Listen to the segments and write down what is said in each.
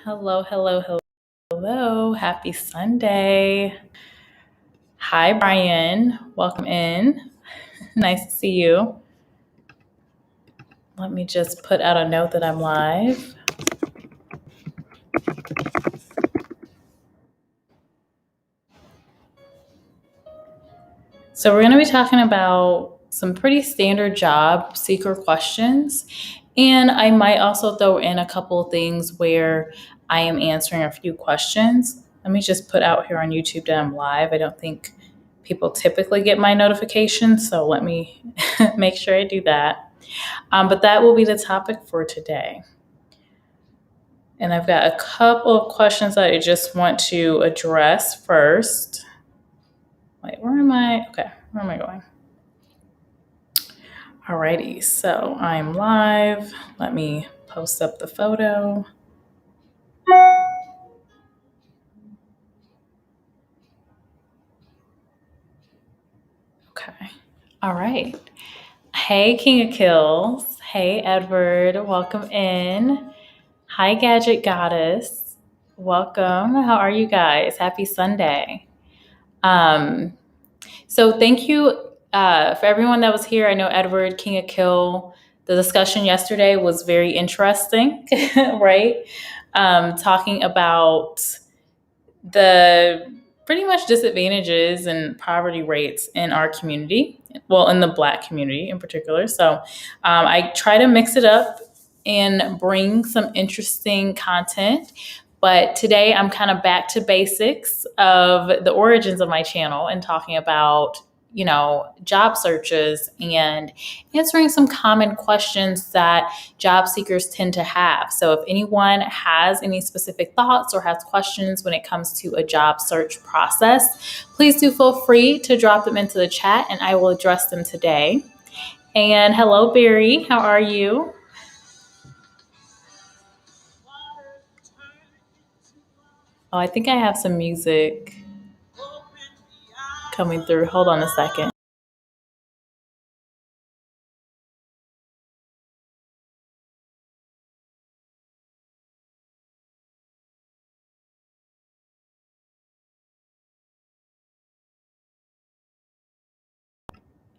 Hello, hello, hello. Happy Sunday. Hi, Brian. Welcome in. Nice to see you. Let me just put out a note that I'm live. So, we're going to be talking about some pretty standard job seeker questions. And I might also throw in a couple of things where I am answering a few questions. Let me just put out here on YouTube that I'm live. I don't think people typically get my notifications, so let me make sure I do that. But that will be the topic for today. And I've got a couple of questions that I just want to address first. Wait, where am I? Okay, where am I going? Alrighty, so I'm live. Let me post up the photo. Okay, all right. Hey, King of Kills. Hey, Edward. Welcome in. Hi, Gadget Goddess. Welcome. How are you guys? Happy Sunday. So thank you for everyone that was here. I know Edward, King of Kill. The discussion yesterday was very interesting, right? Talking about the pretty much disadvantages and poverty rates in our community, well, in the Black community in particular. So I try to mix it up and bring some interesting content. But today I'm kind of back to basics of the origins of my channel and talking about, job searches and answering some common questions that job seekers tend to have. So if anyone has any specific thoughts or has questions when it comes to a job search process, please do feel free to drop them into the chat and I will address them today. And hello, Barry. How are you? Oh, I think I have some music coming through. Hold on a second.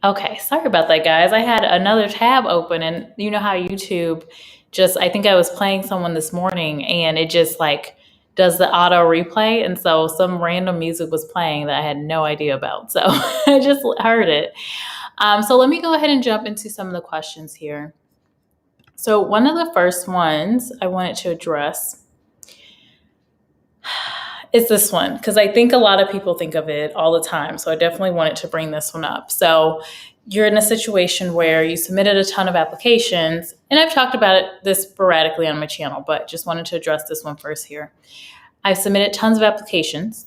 Okay, sorry about that, guys. I had another tab open, and you know how YouTube I think I was playing someone this morning, and it just like does the auto replay. And so some random music was playing that I had no idea about. So I just heard it. So let me go ahead and jump into some of the questions here. So one of the first ones I wanted to address is this one, because I think a lot of people think of it all the time. So I definitely wanted to bring this one up. So you're in a situation where you submitted a ton of applications, and I've talked about this sporadically on my channel, but just wanted to address this one first here. I've submitted tons of applications,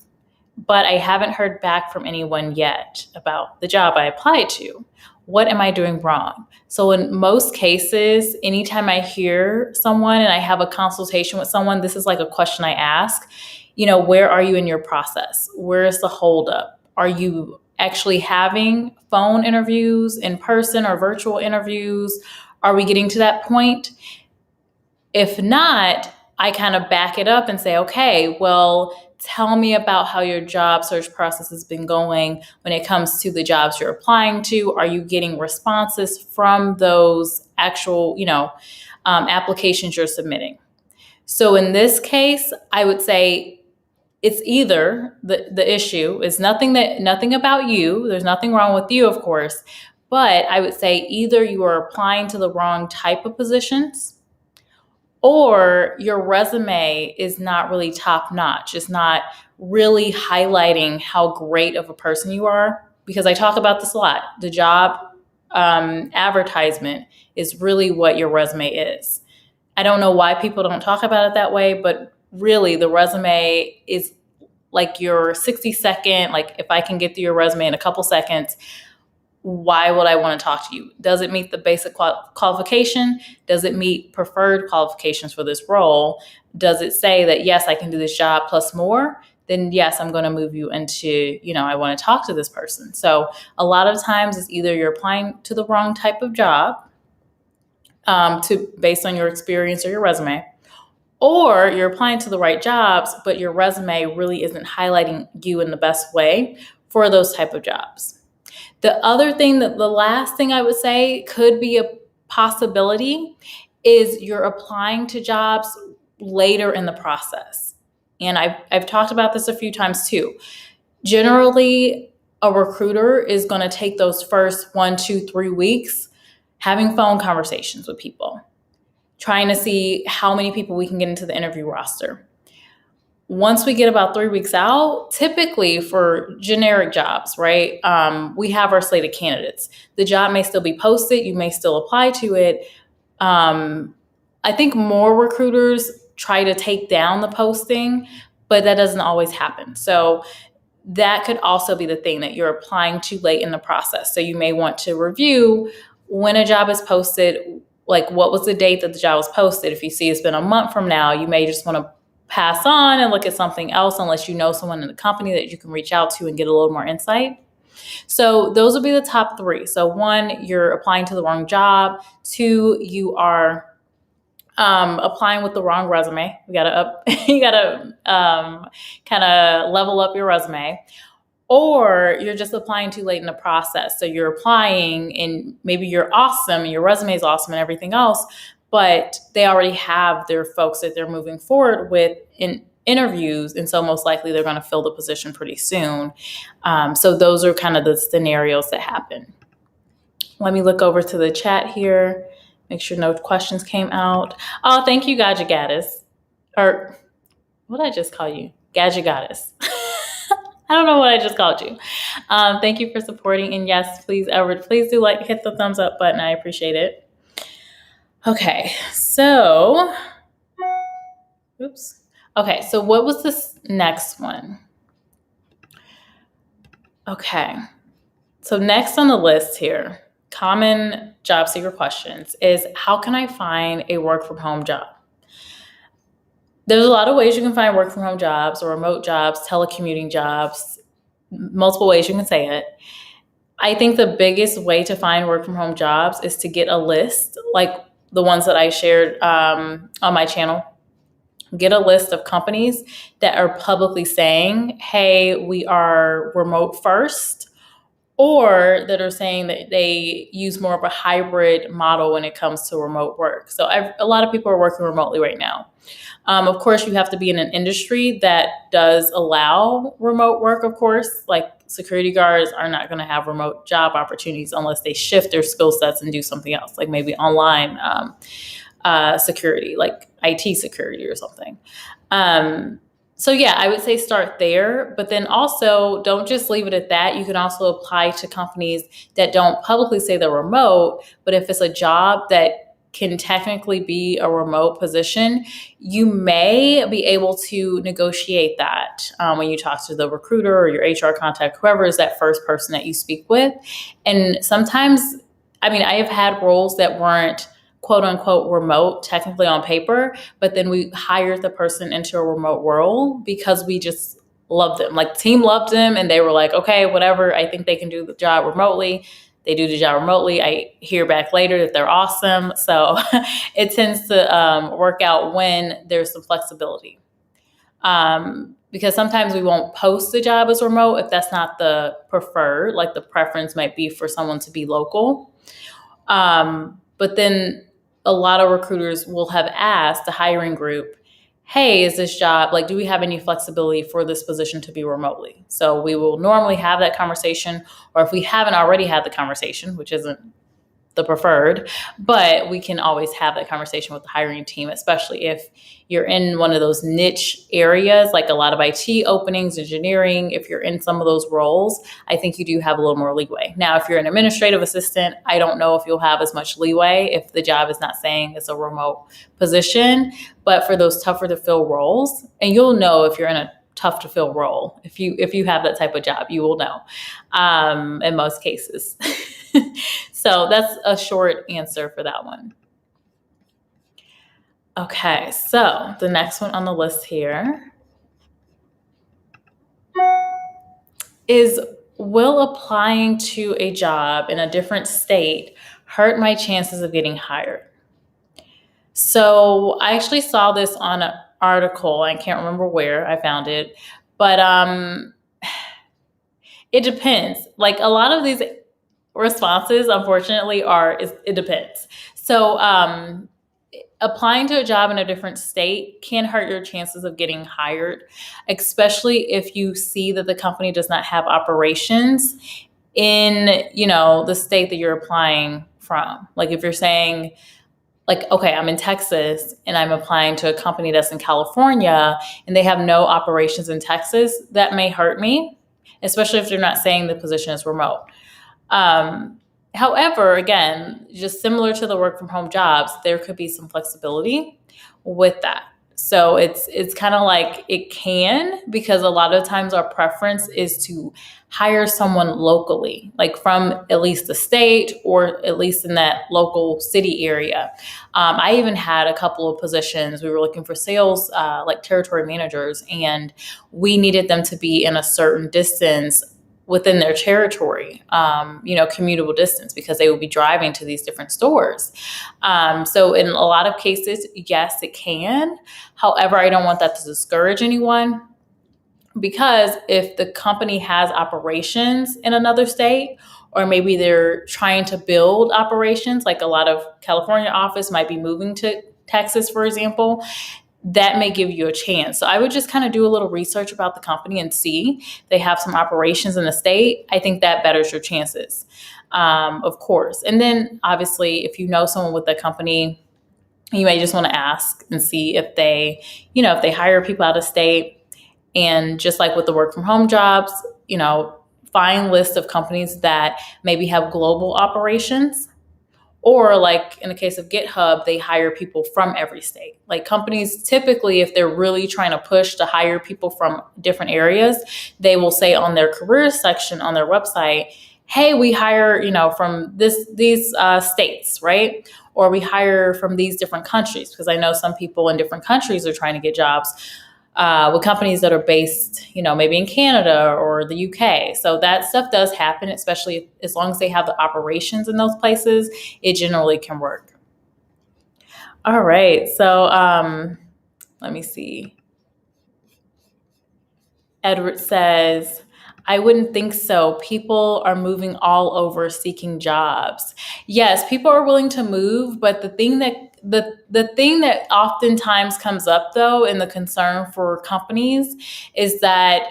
but I haven't heard back from anyone yet about the job I applied to. What am I doing wrong? So in most cases, anytime I hear someone and I have a consultation with someone, this is like a question I ask. Where are you in your process? Where is the holdup? Are you actually having phone interviews, in person or virtual interviews? Are we getting to that point? If not, I kind of back it up and say, okay, well, tell me about how your job search process has been going when it comes to the jobs you're applying to. Are you getting responses from those actual, applications you're submitting? So in this case, I would say it's either the issue is nothing about you. There's nothing wrong with you, of course, but I would say either you are applying to the wrong type of positions, or your resume is not really top notch. It's not really highlighting how great of a person you are. Because I talk about this a lot. The job advertisement is really what your resume is. I don't know why people don't talk about it that way, but really the resume is like your 60-second, like if I can get through your resume in a couple seconds, why would I want to talk to you? Does it meet the basic qualification? Does it meet preferred qualifications for this role? Does it say that, yes, I can do this job plus more? Then yes, I'm going to move you into, I want to talk to this person. So a lot of times it's either you're applying to the wrong type of job based on your experience or your resume, Or you're applying to the right jobs, but your resume really isn't highlighting you in the best way for those type of jobs. The last thing I would say could be a possibility is you're applying to jobs later in the process. And I've talked about this a few times too. Generally, a recruiter is going to take those first 1, 2, 3 weeks having phone conversations with people, trying to see how many people we can get into the interview roster. Once we get about 3 weeks out, typically for generic jobs, right, we have our slate of candidates. The job may still be posted. You may still apply to it. I think more recruiters try to take down the posting, but that doesn't always happen. So that could also be the thing, that you're applying too late in the process. So you may want to review when a job is posted, like what was the date that the job was posted. If you see it's been a month from now, you may just want to pass on and look at something else unless you know someone in the company that you can reach out to and get a little more insight. So those would be the top 3. So 1, you're applying to the wrong job. 2, you are applying with the wrong resume. You gotta kind of level up your resume. Or you're just applying too late in the process. So you're applying and maybe you're awesome and your resume is awesome and everything else, but they already have their folks that they're moving forward with in interviews. And so most likely they're going to fill the position pretty soon. So those are kind of the scenarios that happen. Let me look over to the chat here, make sure no questions came out. Oh, thank you, Gadget Gaddis. Or what did I just call you? Gadget Goddess. I don't know what I just called you. Thank you for supporting. And yes, please do hit the thumbs up button. I appreciate it. Okay, so, Okay, so what was this next one? Okay, so next on the list here, common job seeker questions is, how can I find a work from home job? There's a lot of ways you can find work from home jobs or remote jobs, telecommuting jobs, multiple ways you can say it. I think the biggest way to find work from home jobs is to get a list, like the ones that I shared on my channel. Get a list of companies that are publicly saying, hey, we are remote first, or that are saying that they use more of a hybrid model when it comes to remote work. So a lot of people are working remotely right now. Of course, you have to be in an industry that does allow remote work, of course. Like security guards are not going to have remote job opportunities unless they shift their skill sets and do something else, like maybe online security, like IT security or something. So yeah, I would say start there, but then also don't just leave it at that. You can also apply to companies that don't publicly say they're remote, but if it's a job that can technically be a remote position, you may be able to negotiate that when you talk to the recruiter or your HR contact, whoever is that first person that you speak with. And sometimes, I have had roles that weren't quote unquote remote technically on paper, but then we hired the person into a remote role because we just loved them. Like the team loved them and they were like, okay, whatever, I think they can do the job remotely. They do the job remotely. I hear back later that they're awesome. So it tends to work out when there's some flexibility. Because sometimes we won't post the job as remote if that's not the preferred, like the preference might be for someone to be local. But then a lot of recruiters will have asked the hiring group, hey, is this job, like, do we have any flexibility for this position to be remotely? So we will normally have that conversation, or if we haven't already had the conversation, which isn't the preferred, but we can always have that conversation with the hiring team, especially if you're in one of those niche areas, like a lot of IT openings, engineering. If you're in some of those roles, I think you do have a little more leeway. Now, if you're an administrative assistant, I don't know if you'll have as much leeway if the job is not saying it's a remote position, but for those tougher to fill roles, and you'll know if you're in a tough to fill role. If you have that type of job, you will know in most cases. So that's a short answer for that one. Okay, so the next one on the list here is, will applying to a job in a different state hurt my chances of getting hired? So I actually saw this on an article. I can't remember where I found it, but it depends. Like a lot of these responses, unfortunately, it depends. So applying to a job in a different state can hurt your chances of getting hired, especially if you see that the company does not have operations in, the state that you're applying from. Like if you're saying, like, okay, I'm in Texas and I'm applying to a company that's in California and they have no operations in Texas, that may hurt me, especially if they're not saying the position is remote. Um, However, again, just similar to the work from home jobs, there could be some flexibility with that. So it's kind of like it can, because a lot of times our preference is to hire someone locally, like from at least the state or at least in that local city area. I even had a couple of positions. We were looking for sales, like territory managers, and we needed them to be in a certain distance within their territory, commutable distance, because they would be driving to these different stores. So in a lot of cases, yes, it can. However, I don't want that to discourage anyone, because if the company has operations in another state, or maybe they're trying to build operations, like a lot of California office might be moving to Texas, for example, that may give you a chance. So I would just kind of do a little research about the company and see if they have some operations in the state. I think that betters your chances, of course. And then obviously, if you know someone with the company, you may just want to ask and see if they, if they hire people out of state. And just like with the work from home jobs, find lists of companies that maybe have global operations. Or like in the case of GitHub, they hire people from every state. Like companies typically, if they're really trying to push to hire people from different areas, they will say on their careers section on their website, hey, we hire, from these states, right? Or we hire from these different countries, because I know some people in different countries are trying to get jobs with companies that are based, maybe in Canada or the UK. So that stuff does happen, especially as long as they have the operations in those places, it generally can work. All right. So let me see. Edward says, I wouldn't think so. People are moving all over seeking jobs. Yes, people are willing to move, but the thing that oftentimes comes up though, and the concern for companies, is that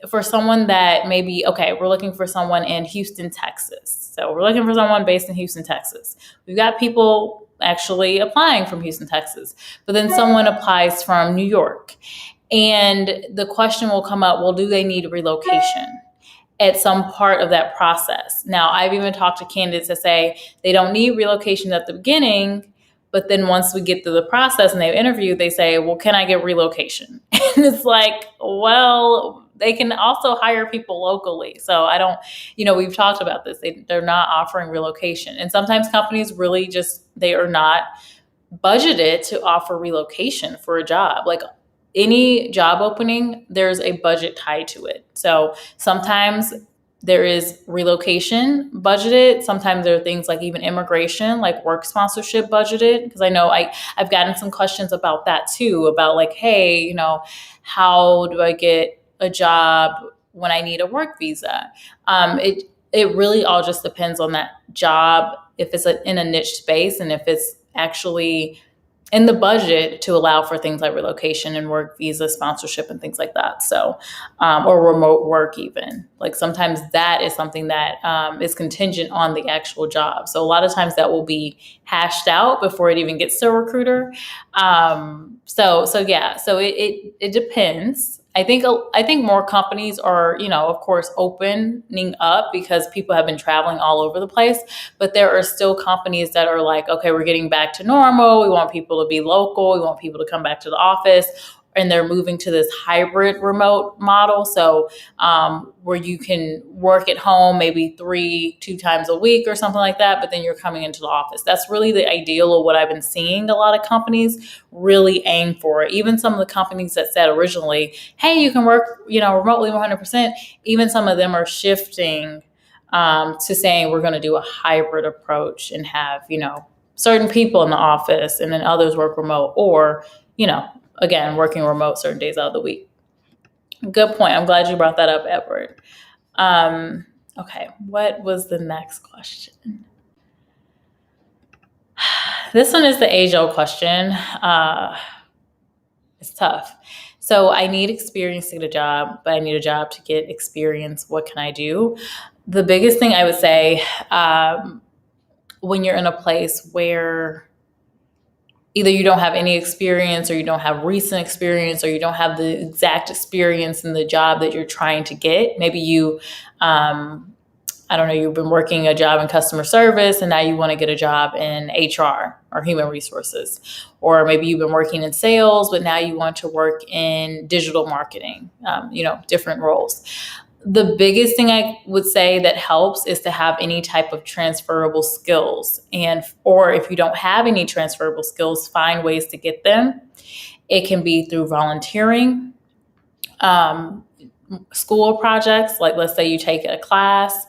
for someone that maybe, okay, we're looking for someone in Houston, Texas. So we're looking for someone based in Houston, Texas. We've got people actually applying from Houston, Texas, but then someone applies from New York. And the question will come up, well, do they need relocation at some part of that process? Now, I've even talked to candidates that say they don't need relocation at the beginning, but then once we get through the process and they've interviewed, they say, well, can I get relocation? And it's like, well, they can also hire people locally. So I don't, we've talked about this. They're not offering relocation. And sometimes companies really they are not budgeted to offer relocation for a job. Like any job opening, there's a budget tied to it. So sometimes there is relocation budgeted. Sometimes there are things like even immigration, like work sponsorship budgeted. Because I know I've gotten some questions about that too, about like, hey, how do I get a job when I need a work visa? It really all just depends on that job, if it's in a niche space and if it's actually in the budget to allow for things like relocation and work visa sponsorship and things like that. So, or remote work even. Like sometimes that is something that is contingent on the actual job. So a lot of times that will be hashed out before it even gets to a recruiter. So it depends. I think more companies are, of course, opening up because people have been traveling all over the place. But there are still companies that are like, okay, we're getting back to normal. We want people to be local. We want people to come back to the office. And they're moving to this hybrid remote model. So where you can work at home maybe 2 times a week or something like that, but then you're coming into the office. That's really the ideal of what I've been seeing a lot of companies really aim for. Even some of the companies that said originally, hey, you can work, remotely 100%, even some of them are shifting to saying we're going to do a hybrid approach and have, certain people in the office and then others work remote, or, again, working remote certain days out of the week. Good point. I'm glad you brought that up, Edward. Okay, what was the next question? This one is the age-old question. It's tough. So I need experience to get a job, but I need a job to get experience. What can I do? The biggest thing I would say, when you're in a place where either you don't have any experience, or you don't have recent experience, or you don't have the exact experience in the job that you're trying to get. Maybe you, I don't know, you've been working a job in customer service and now you want to get a job in HR or human resources. Or maybe you've been working in sales, but now you want to work in digital marketing, different roles. The biggest thing I would say that helps is to have any type of transferable skills. Or if you don't have any transferable skills, find ways to get them. It can be through volunteering, school projects, like let's say you take a class,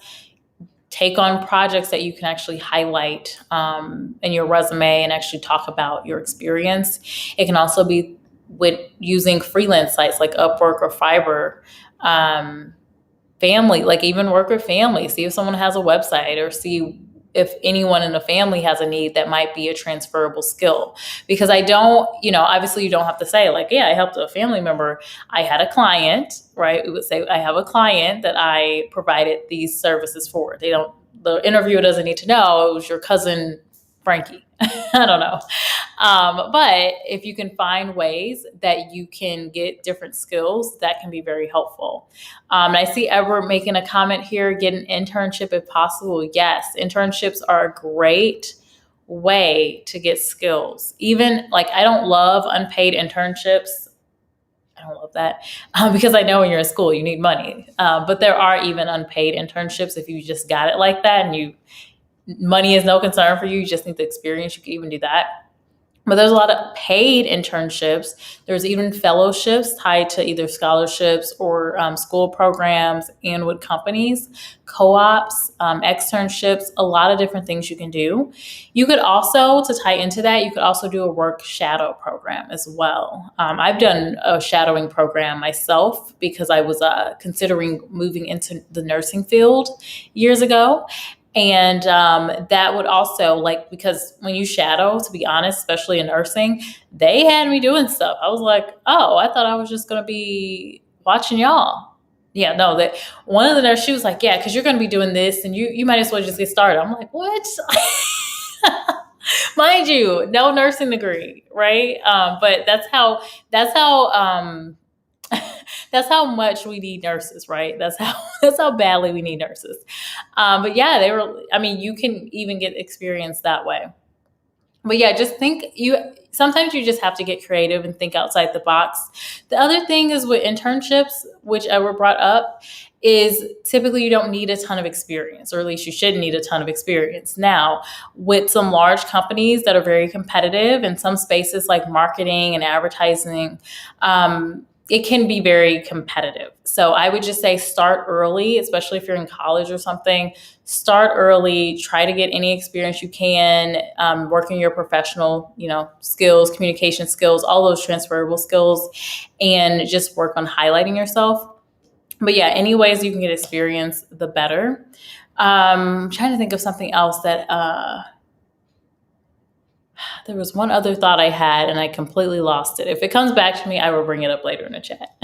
take on projects that you can actually highlight in your resume and actually talk about your experience. It can also be with using freelance sites like Upwork or Fiverr. Family, like even work with family, see if someone has a website, or see if anyone in the family has a need that might be a transferable skill. Because I don't, obviously you don't have to say like, yeah, I helped a family member. I had a client, right? We would say, I have a client that I provided these services for. The interviewer doesn't need to know it was your cousin Frankie. I don't know. But if you can find ways that you can get different skills, that can be very helpful. And I see Edward making a comment here, get an internship if possible. Yes, internships are a great way to get skills. Even like, I don't love unpaid internships. I don't love that because I know when you're in school, you need money. But there are even unpaid internships if you just got it like that and money is no concern for you. You just need the experience. You can even do that. But there's a lot of paid internships. There's even fellowships tied to either scholarships or school programs and with companies, co-ops, externships, a lot of different things you can do. You could also, to tie into that, you could also do a work shadow program as well. I've done a shadowing program myself because I was considering moving into the nursing field years ago. And that would also, because when you shadow, to be honest, especially in nursing, they had me doing stuff. I was like, oh, I thought I was just going to be watching y'all. Yeah, no, that one of the nurses, she was like, yeah, because you're going to be doing this and you might as well just get started. I'm like, what? Mind you, no nursing degree, right? But that's how that's how much we need nurses, right? That's how badly we need nurses. But yeah, you can even get experience that way. But yeah, just sometimes you just have to get creative and think outside the box. The other thing is with internships, which were brought up, is typically you don't need a ton of experience, or at least you shouldn't need a ton of experience. Now, with some large companies that are very competitive in some spaces like marketing and advertising, it can be very competitive. So I would just say start early, especially if you're in college or something. Start early, try to get any experience you can, working your professional, skills, communication skills, all those transferable skills, and just work on highlighting yourself. But yeah, any ways you can get experience, the better. I'm trying to think of something else that, there was one other thought I had and I completely lost it. If it comes back to me, I will bring it up later in the chat.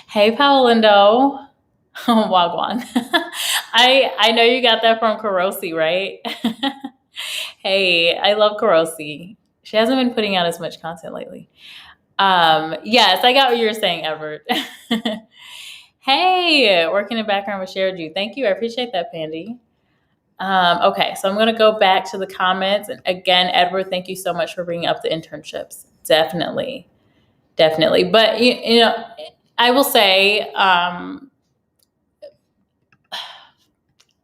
Hey, Paolindo. Wagwan. I know you got that from Karosi, right? Hey, I love Karosi. She hasn't been putting out as much content lately. Yes, I got what you were saying, Everett. Hey, working in background with Shared You. Thank you. I appreciate that, Pandy. Okay, so I'm going to go back to the comments. And again, Edward, thank you so much for bringing up the internships. Definitely. But, I will say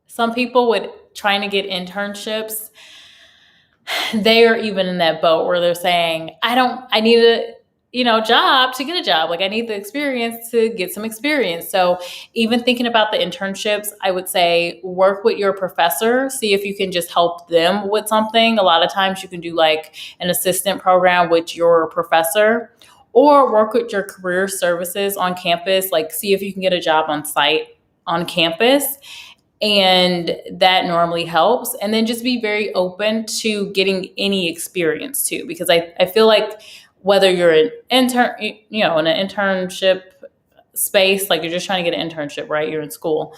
some people with trying to get internships, they are even in that boat where they're saying, I need job to get a job. Like I need the experience to get some experience. So even thinking about the internships, I would say work with your professor, see if you can just help them with something. A lot of times you can do like an assistant program with your professor, or work with your career services on campus, like see if you can get a job on site on campus. And that normally helps. And then just be very open to getting any experience too, because I feel like whether you're an intern, in an internship space, like you're just trying to get an internship, right? You're in school.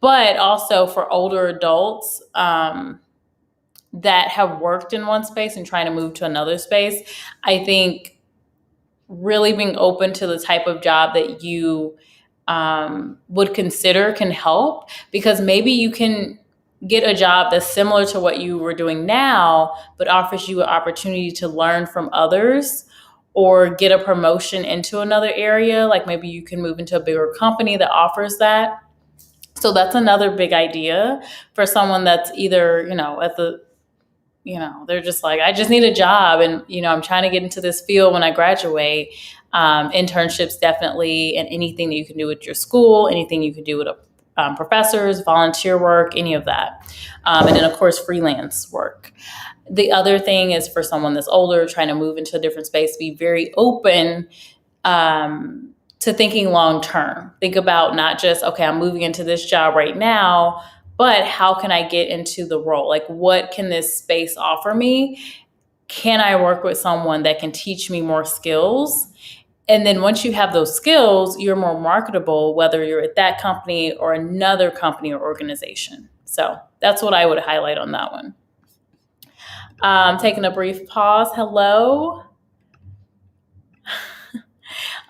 But also for older adults that have worked in one space and trying to move to another space, I think really being open to the type of job that you would consider can help, because maybe you can get a job that's similar to what you were doing now, but offers you an opportunity to learn from others or get a promotion into another area. Like maybe you can move into a bigger company that offers that. So that's another big idea for someone that's either, at the they're just like, I just need a job and, I'm trying to get into this field when I graduate. Internships definitely, and anything that you can do with your school, anything you can do with professors, volunteer work, any of that. And then, of course, freelance work. The other thing is for someone that's older, trying to move into a different space, be very open to thinking long term. Think about not just, okay, I'm moving into this job right now, but how can I get into the role? Like, what can this space offer me? Can I work with someone that can teach me more skills? And then once you have those skills, you're more marketable, whether you're at that company or another company or organization. So that's what I would highlight on that one. Taking a brief pause. Hello.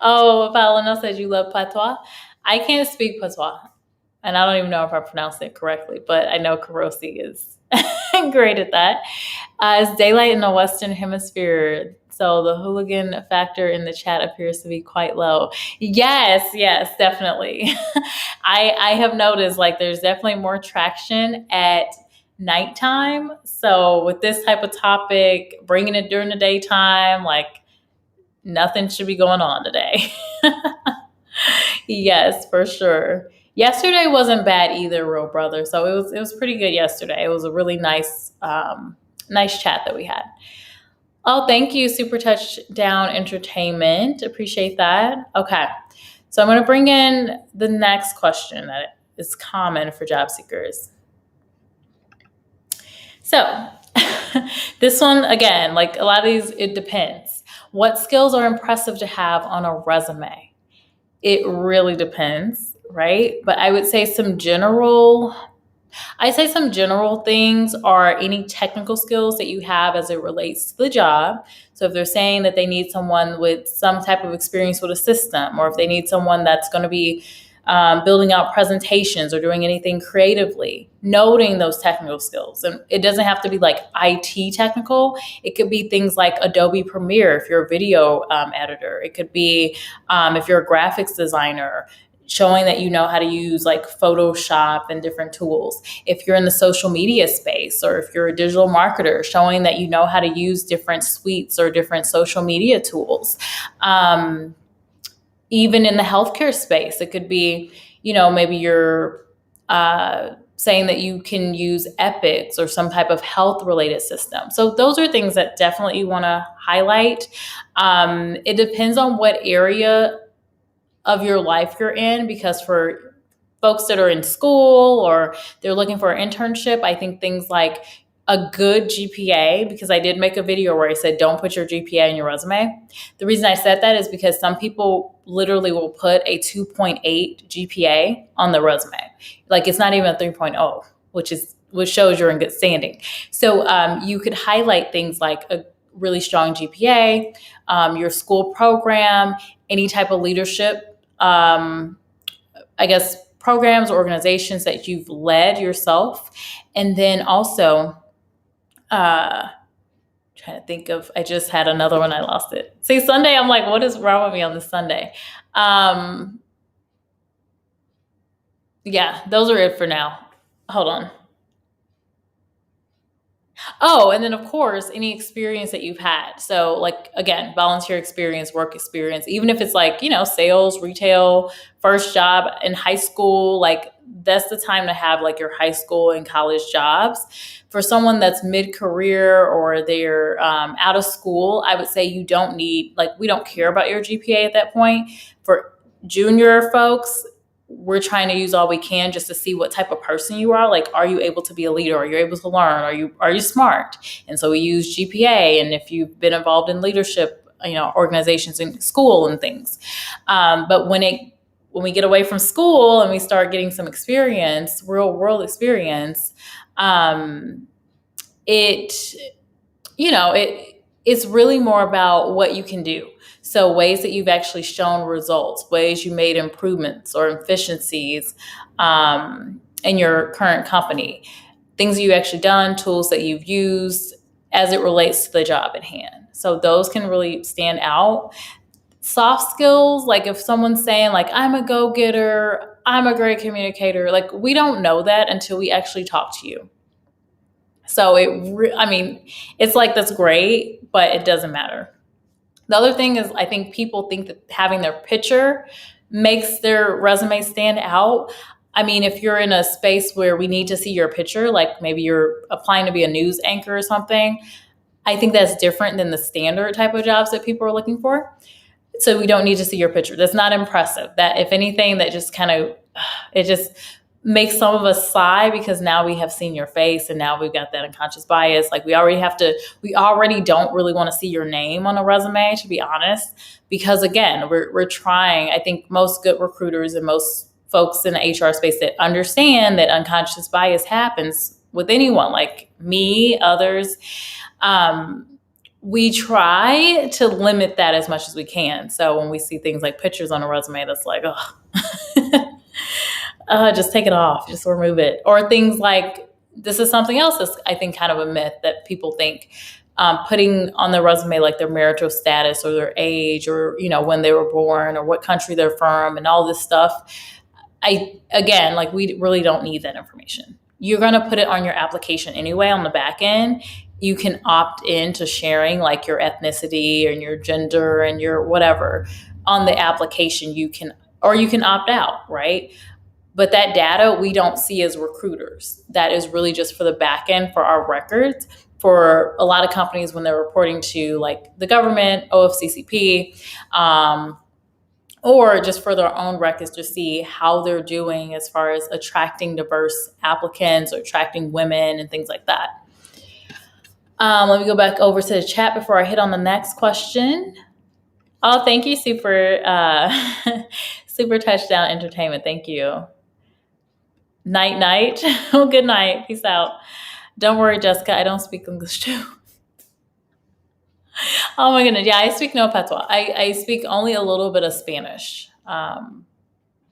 Oh, Valeno says you love patois. I can't speak patois. And I don't even know if I pronounced it correctly, but I know Karosi is great at that. It's daylight in the Western Hemisphere, so the hooligan factor in the chat appears to be quite low. Yes, definitely. I have noticed like there's definitely more traction at nighttime. So with this type of topic, bringing it during the daytime, like nothing should be going on today. Yes, for sure. Yesterday wasn't bad either, real brother. So it was pretty good yesterday. It was a really nice nice chat that we had. Oh, thank you, Super Touchdown Entertainment. Appreciate that. Okay, so I'm going to bring in the next question that is common for job seekers. So this one again, like a lot of these, it depends. What skills are impressive to have on a resume? It really depends, right? But I would say some general things are any technical skills that you have as it relates to the job. So if they're saying that they need someone with some type of experience with a system, or if they need someone that's going to be building out presentations or doing anything creatively, noting those technical skills. And it doesn't have to be like IT technical. It could be things like Adobe Premiere if you're a video editor. It could be if you're a graphics designer, showing that you know how to use like Photoshop and different tools. If you're in the social media space, or if you're a digital marketer, showing that you know how to use different suites or different social media tools. Even in the healthcare space, it could be, maybe you're saying that you can use Epics or some type of health related system. So those are things that definitely you want to highlight. It depends on what area of your life you're in, because for folks that are in school or they're looking for an internship, I think things like a good GPA, because I did make a video where I said, don't put your GPA in your resume. The reason I said that is because some people literally will put a 2.8 GPA on the resume. Like it's not even a 3.0, which shows you're in good standing. So you could highlight things like a really strong GPA, your school program, any type of leadership, programs or organizations that you've led yourself. And then also, trying to think of, I just had another one, I lost it. See, Sunday, I'm like, what is wrong with me on this Sunday? Yeah, those are it for now. Hold on. Oh, and then of course, any experience that you've had. So, like, again, volunteer experience, work experience, even if it's like, sales, retail, first job in high school, like, that's the time to have like your high school and college jobs. For someone that's mid career or they're out of school, I would say you don't need, like, we don't care about your GPA at that point. For junior folks, we're trying to use all we can just to see what type of person you are. Like, are you able to be a leader? Are you able to learn? Are you smart? And so we use GPA. And if you've been involved in leadership, organizations in school and things. But when we get away from school and we start getting some experience, real world experience, it it's really more about what you can do. So ways that you've actually shown results, ways you made improvements or efficiencies in your current company, things you actually done, tools that you've used as it relates to the job at hand. So those can really stand out. Soft skills, like if someone's saying like, I'm a go-getter, I'm a great communicator, like we don't know that until we actually talk to you. So it's like, that's great, but it doesn't matter. The other thing is, I think people think that having their picture makes their resume stand out. I mean, if you're in a space where we need to see your picture, like maybe you're applying to be a news anchor or something, I think that's different than the standard type of jobs that people are looking for. So we don't need to see your picture. That's not impressive. That, if anything, that just kind of, it just makes some of us sigh, because now we have seen your face and now we've got that unconscious bias. Like we already don't really want to see your name on a resume, to be honest, because again, we're trying. I think most good recruiters and most folks in the HR space that understand that unconscious bias happens with anyone, like me, others. We try to limit that as much as we can. So when we see things like pictures on a resume, that's like, oh, just take it off, just remove it. Or things like, this is something else that's, I think, kind of a myth that people think, putting on their resume like their marital status or their age or, when they were born or what country they're from and all this stuff. Again, like we really don't need that information. You're going to put it on your application anyway on the back end. You can opt in to sharing like your ethnicity and your gender and your whatever on the application. You can opt out, right? But that data we don't see as recruiters. That is really just for the back end for our records. For a lot of companies, when they're reporting to like the government, OFCCP, or just for their own records to see how they're doing as far as attracting diverse applicants or attracting women and things like that. Let me go back over to the chat before I hit on the next question. Oh, thank you, Super Super Touchdown Entertainment. Thank you. Night, night. Oh, good night. Peace out. Don't worry, Jessica. I don't speak English too. Oh my goodness. Yeah, I speak no patois. I speak only a little bit of Spanish. And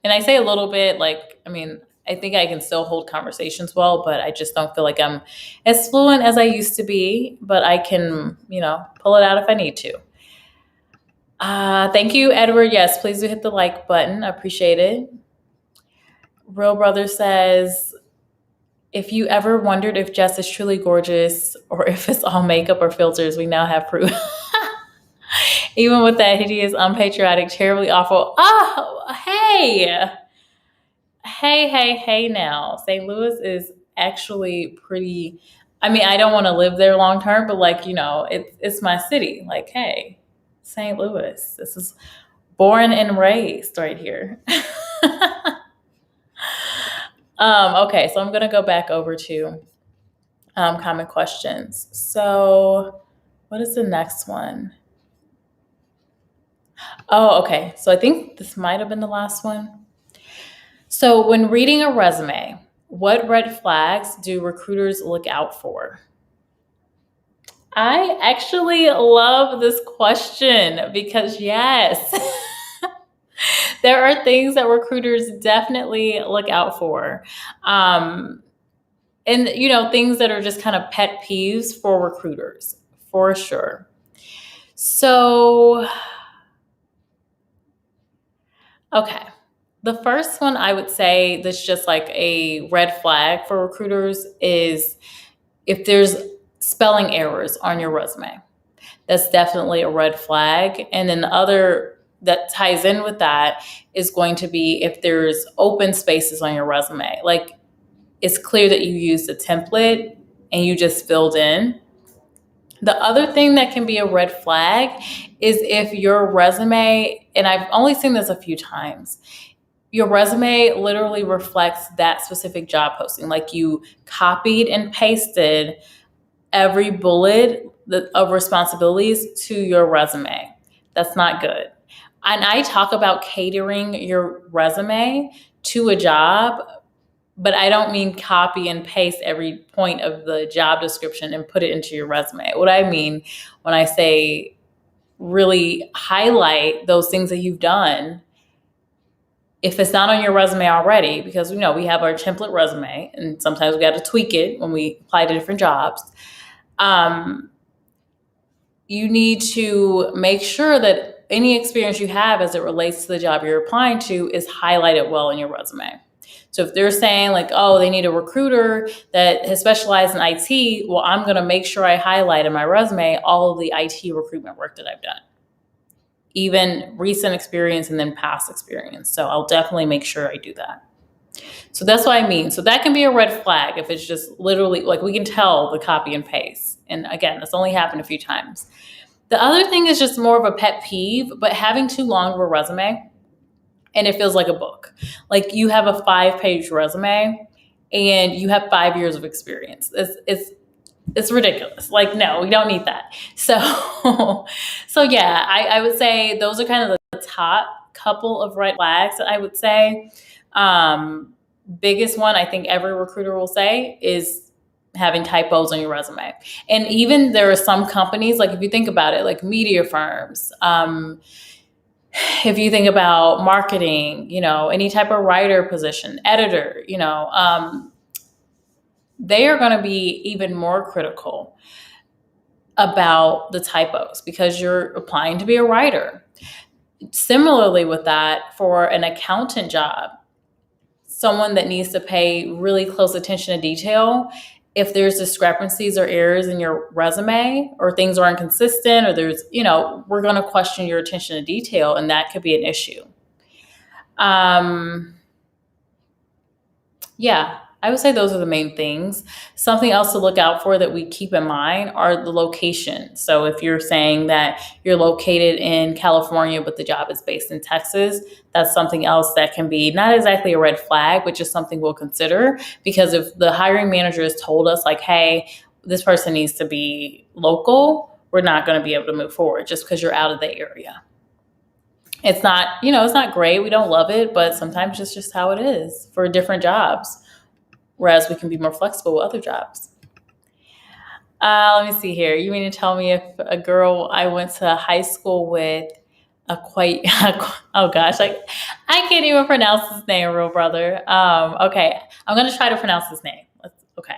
I say a little bit, like, I think I can still hold conversations well, but I just don't feel like I'm as fluent as I used to be, but I can, pull it out if I need to. Thank you, Edward. Yes, please do hit the like button. I appreciate it. Real Brother says, if you ever wondered if Jess is truly gorgeous or if it's all makeup or filters, we now have proof. Even with that hideous, unpatriotic, terribly awful. Oh, hey. Hey now. St. Louis is actually pretty, I don't want to live there long term, but like, it's my city. Like, hey, St. Louis, this is born and raised right here. Okay, so I'm going to go back over to common questions. So what is the next one? Oh, okay. So I think this might have been the last one. So when reading a resume, what red flags do recruiters look out for? I actually love this question because yes, there are things that recruiters definitely look out for. And, things that are just kind of pet peeves for recruiters, for sure. So, okay. The first one I would say that's just like a red flag for recruiters is if there's spelling errors on your resume. That's definitely a red flag. And then the other that ties in with that is going to be if there's open spaces on your resume. Like it's clear that you used a template and you just filled in. The other thing that can be a red flag is if your resume, and I've only seen this a few times, your resume literally reflects that specific job posting. Like you copied and pasted every bullet of responsibilities to your resume. That's not good. And I talk about catering your resume to a job, but I don't mean copy and paste every point of the job description and put it into your resume. What I mean when I say really highlight those things that you've done, if it's not on your resume already, because we have our template resume and sometimes we got to tweak it when we apply to different jobs. You need to make sure that any experience you have as it relates to the job you're applying to is highlighted well in your resume. So if they're saying like, oh, they need a recruiter that has specialized in IT, well, I'm going to make sure I highlight in my resume all of the IT recruitment work that I've done, even recent experience and then past experience. So I'll definitely make sure I do that. So that's what I mean. So that can be a red flag if it's just literally like we can tell the copy and paste. And again, that's only happened a few times. The other thing is just more of a pet peeve, but having too long of a resume and it feels like a book. Like you have a 5-page resume and you have 5 years of experience. It's ridiculous. Like, no, we don't need that. So yeah, I would say those are kind of the top couple of red flags that I would say. Biggest one I think every recruiter will say is having typos on your resume. And even there are some companies, like if you think about it, like media firms, if you think about marketing, any type of writer position, editor, they are going to be even more critical about the typos because you're applying to be a writer. Similarly with that, for an accountant job, someone that needs to pay really close attention to detail, if there's discrepancies or errors in your resume or things are inconsistent or there's, we're going to question your attention to detail and that could be an issue. Yeah, I would say those are the main things. Something else to look out for that we keep in mind are the location. So if you're saying that you're located in California, but the job is based in Texas, that's something else that can be not exactly a red flag, but just something we'll consider. Because if the hiring manager has told us like, hey, this person needs to be local, we're not going to be able to move forward just because you're out of the area. It's not, it's not great. We don't love it, but sometimes it's just how it is for different jobs. Whereas we can be more flexible with other jobs. Let me see here. You mean to tell me if a girl I went to high school with oh gosh, I can't even pronounce his name, real brother. Okay, I'm going to try to pronounce his name. Okay.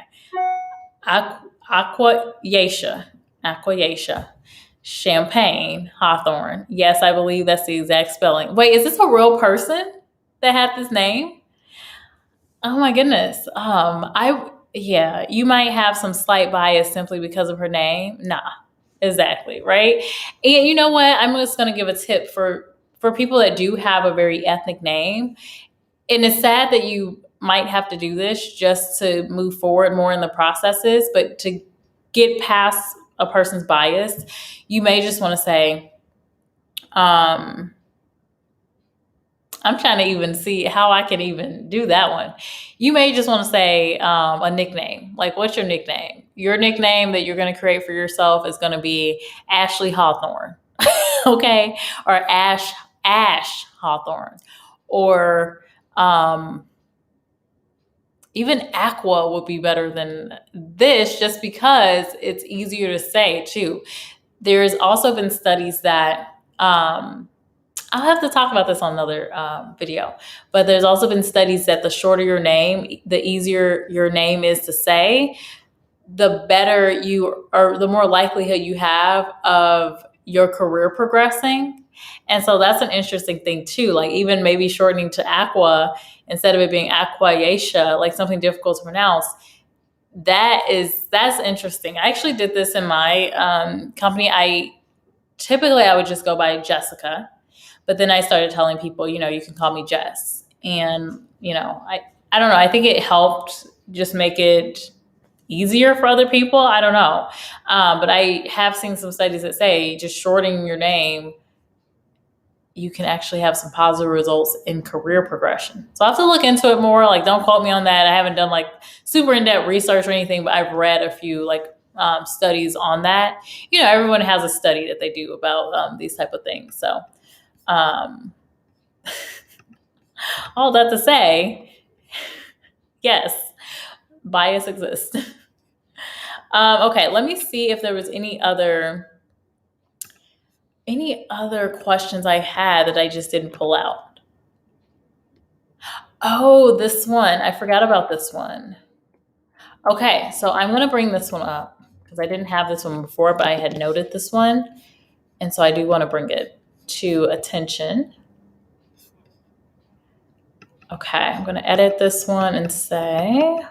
Aquayesha, Champagne Hawthorne. Yes, I believe that's the exact spelling. Wait, is this a real person that had this name? Oh my goodness. You might have some slight bias simply because of her name. Nah, exactly, right? And you know what? I'm just going to give a tip for people that do have a very ethnic name. And it's sad that you might have to do this just to move forward more in the processes, but to get past a person's bias, you may just want to say, I'm trying to even see how I can even do that one. You may just want to say a nickname. Like, what's your nickname? Your nickname that you're going to create for yourself is going to be Ashley Hawthorne, okay? Or Ash Hawthorne. Or even Aqua would be better than this just because it's easier to say too. There's also been studies that I'll have to talk about this on another video, but there's also been studies that the shorter your name, the easier your name is to say, the better the more likelihood you have of your career progressing. And so that's an interesting thing too. Like even maybe shortening to Aqua instead of it being Aquayesha, like something difficult to pronounce, That's interesting. I actually did this in my company. I would just go by Jessica, but then I started telling people, you can call me Jess. And, I don't know. I think it helped just make it easier for other people. I don't know. But I have seen some studies that say just shortening your name, you can actually have some positive results in career progression. So I have to look into it more. Like, don't quote me on that. I haven't done like super in-depth research or anything, but I've read a few studies on that. Everyone has a study that they do about these type of things. So um, all that to say, yes, bias exists. Okay, let me see if there was any other questions I had that I just didn't pull out. Oh, this one. I forgot about this one. Okay, so I'm going to bring this one up because I didn't have this one before, but I had noted this one. And so I do want to bring it to attention. Okay, I'm going to edit this one and say,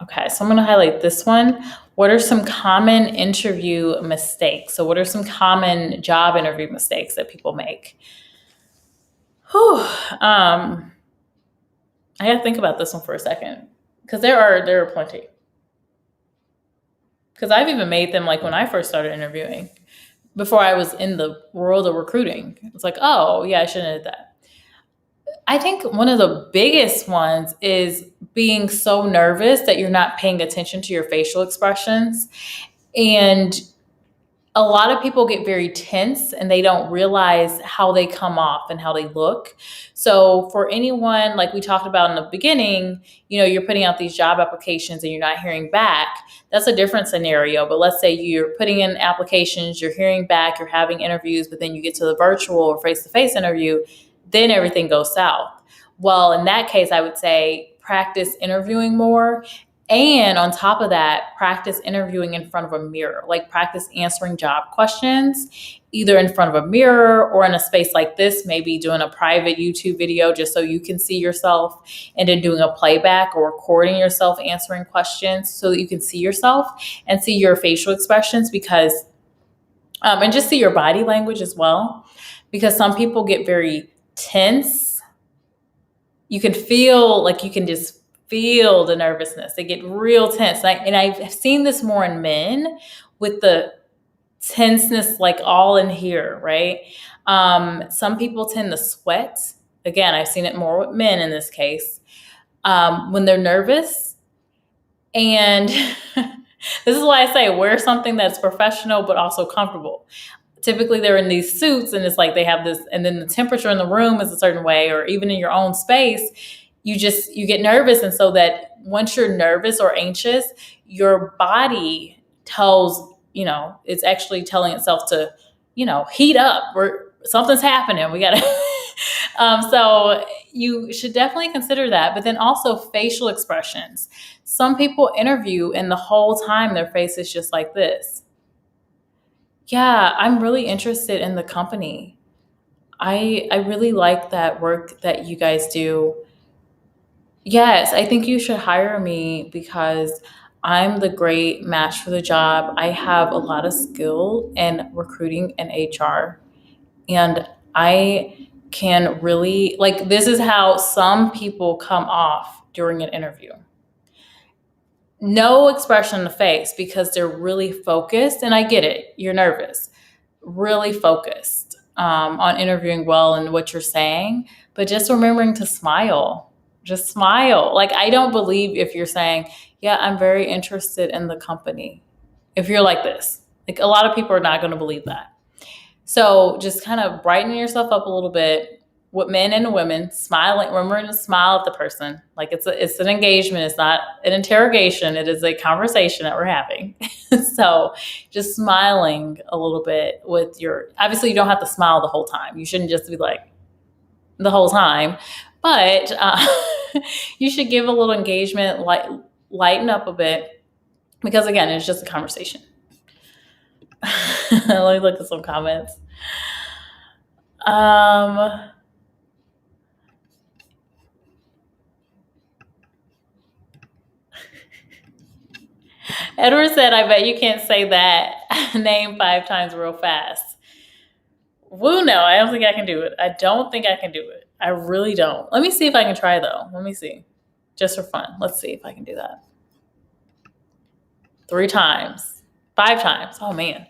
okay, so I'm going to highlight this one. What are some common interview mistakes? So what are some common job interview mistakes that people make? Whew. I got to think about this one for a second because there are plenty. Because I've even made them like when I first started interviewing, before I was in the world of recruiting. It's like, oh, yeah, I shouldn't have did that. I think one of the biggest ones is being so nervous that you're not paying attention to your facial expressions. And a lot of people get very tense and they don't realize how they come off and how they look. So for anyone, like we talked about in the beginning, you're putting out these job applications and you're not hearing back. That's a different scenario. But let's say you're putting in applications, you're hearing back, you're having interviews, but then you get to the virtual or face-to-face interview, then everything goes south. Well, in that case, I would say practice interviewing more. And on top of that, practice interviewing in front of a mirror, like practice answering job questions, either in front of a mirror or in a space like this, maybe doing a private YouTube video just so you can see yourself, and then doing a playback or recording yourself answering questions so that you can see yourself and see your facial expressions and just see your body language as well. Because some people get very tense. You can just feel the nervousness. They get real tense. And I've seen this more in men with the tenseness, like all in here, right? Some people tend to sweat. Again, I've seen it more with men in this case, when they're nervous. And this is why I say wear something that's professional, but also comfortable. Typically they're in these suits and it's like they have this, and then the temperature in the room is a certain way, or even in your own space, you get nervous. And so that once you're nervous or anxious, your body tells, it's actually telling itself to, heat up, or something's happening. We got to, so you should definitely consider that. But then also facial expressions. Some people interview and the whole time their face is just like this. Yeah, I'm really interested in the company. I really like that work that you guys do. Yes, I think you should hire me because I'm the great match for the job. I have a lot of skill in recruiting and HR, and I can really, like, this is how some people come off during an interview. No expression on the face because they're really focused. And I get it, you're nervous, really focused on interviewing well and what you're saying, but just remembering to smile. Just smile. Like, I don't believe if you're saying, yeah, I'm very interested in the company. If you're like this, like, a lot of people are not going to believe that. So just kind of brighten yourself up a little bit with men and women, smiling, remembering to smile at the person. Like, it's an engagement. It's not an interrogation. It is a conversation that we're having. So just smiling a little bit obviously you don't have to smile the whole time. You shouldn't just be like the whole time, but you should give a little engagement, lighten up a bit, because again, it's just a conversation. Let me look at some comments. Edward said, I bet you can't say that name 5 times real fast. Woo, no, I don't think I can do it. I don't think I can do it. I really don't. Let me see if I can try, though. Let me see. Just for fun. Let's see if I can do that. 3 times. 5 times. Oh, man.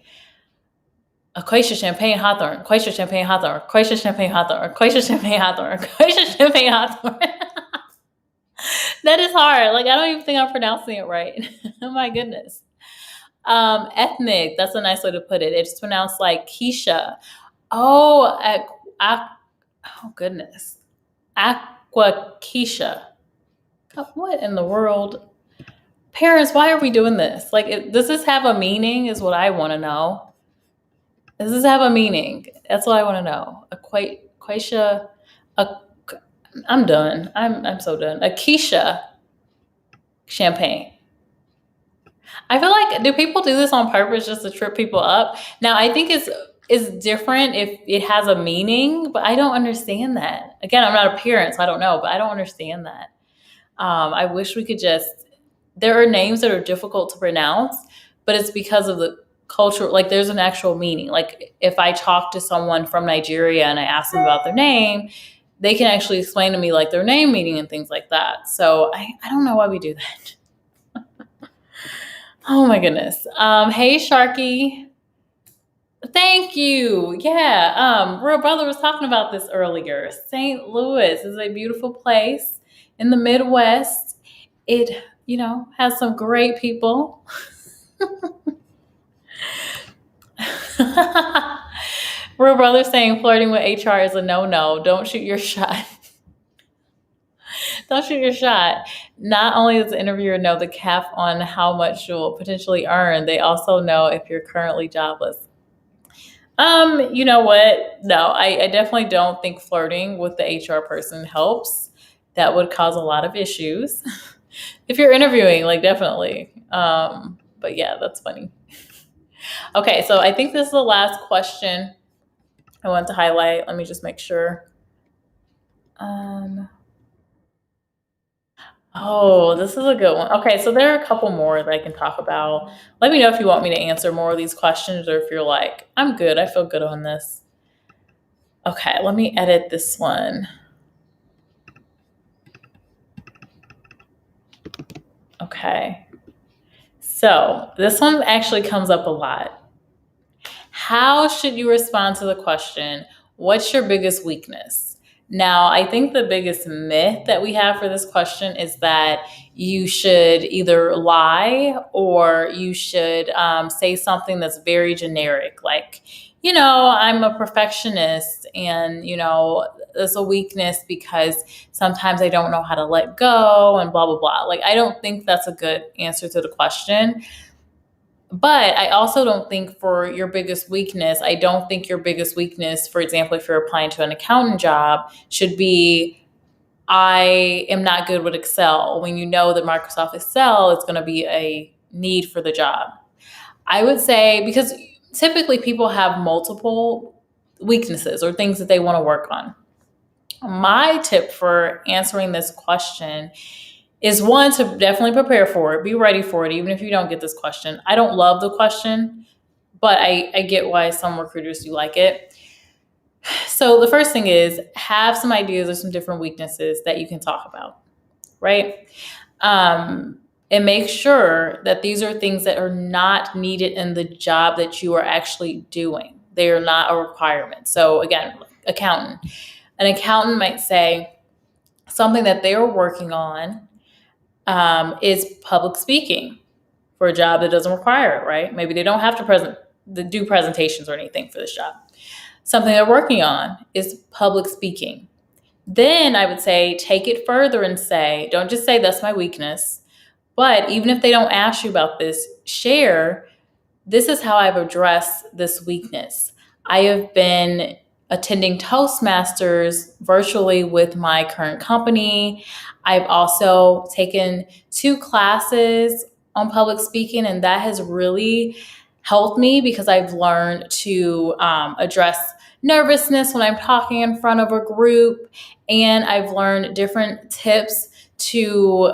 Acacia Champagne Hawthorne. Acacia Champagne Hawthorne. Acacia Champagne Hawthorne. Acacia Champagne Hawthorne. Acacia Champagne Hawthorne. That is hard. Like, I don't even think I'm pronouncing it right. Oh, my goodness. Ethnic. That's a nice way to put it. It's pronounced like Keisha. Oh, oh goodness. Aquakeisha. What in the world? Parents, why are we doing this? Like, does this have a meaning is what I want to know. Does this have a meaning? That's what I want to know. Aquacia. I'm done. I'm so done. Acacia champagne. I feel like, do people do this on purpose just to trip people up? Now, I think it's different if it has a meaning, but I don't understand that. Again, I'm not a parent, so I don't know, but I don't understand that. I wish we could there are names that are difficult to pronounce, but it's because of the culture. Like, there's an actual meaning. Like, if I talk to someone from Nigeria and I ask them about their name, they can actually explain to me like their name meaning and things like that. So I don't know why we do that. Oh my goodness. Hey Sharky. Thank you. Yeah. Real Brother was talking about this earlier. St. Louis is a beautiful place in the Midwest. It, has some great people. Real Brother saying flirting with HR is a no-no. Don't shoot your shot. Don't shoot your shot. Not only does the interviewer know the cap on how much you'll potentially earn, they also know if you're currently jobless. You know what? No, I definitely don't think flirting with the HR person helps. That would cause a lot of issues. If you're interviewing, like, definitely. But yeah, that's funny. Okay, so I think this is the last question I want to highlight. Let me just make sure. Oh, this is a good one. Okay, so there are a couple more that I can talk about. Let me know if you want me to answer more of these questions or if you're like, I'm good. I feel good on this. Okay, let me edit this one. Okay. So this one actually comes up a lot. How should you respond to the question, what's your biggest weakness? Now, I think the biggest myth that we have for this question is that you should either lie or you should say something that's very generic, like, I'm a perfectionist and, it's a weakness because sometimes I don't know how to let go and blah, blah, blah. Like, I don't think that's a good answer to the question. But I also don't think for your biggest weakness, I don't think your biggest weakness, for example, if you're applying to an accountant job, should be, I am not good with Excel, when you know that Microsoft Excel is going to be a need for the job. I would say, because typically people have multiple weaknesses or things that they want to work on. My tip for answering this question is, one, to definitely prepare for it. Be ready for it, even if you don't get this question. I don't love the question, but I get why some recruiters do like it. So the first thing is, have some ideas of some different weaknesses that you can talk about, right? And make sure that these are things that are not needed in the job that you are actually doing. They are not a requirement. So again, accountant. An accountant might say something that they are working on is public speaking for a job that doesn't require it, right? Maybe they don't have to do presentations or anything for this job. Something they're working on is public speaking. Then I would say, take it further and say, don't just say that's my weakness, but even if they don't ask you about this, share, this is how I've addressed this weakness. I have been attending Toastmasters virtually with my current company. I've also taken 2 classes on public speaking, and that has really helped me because I've learned to address nervousness when I'm talking in front of a group, and I've learned different tips to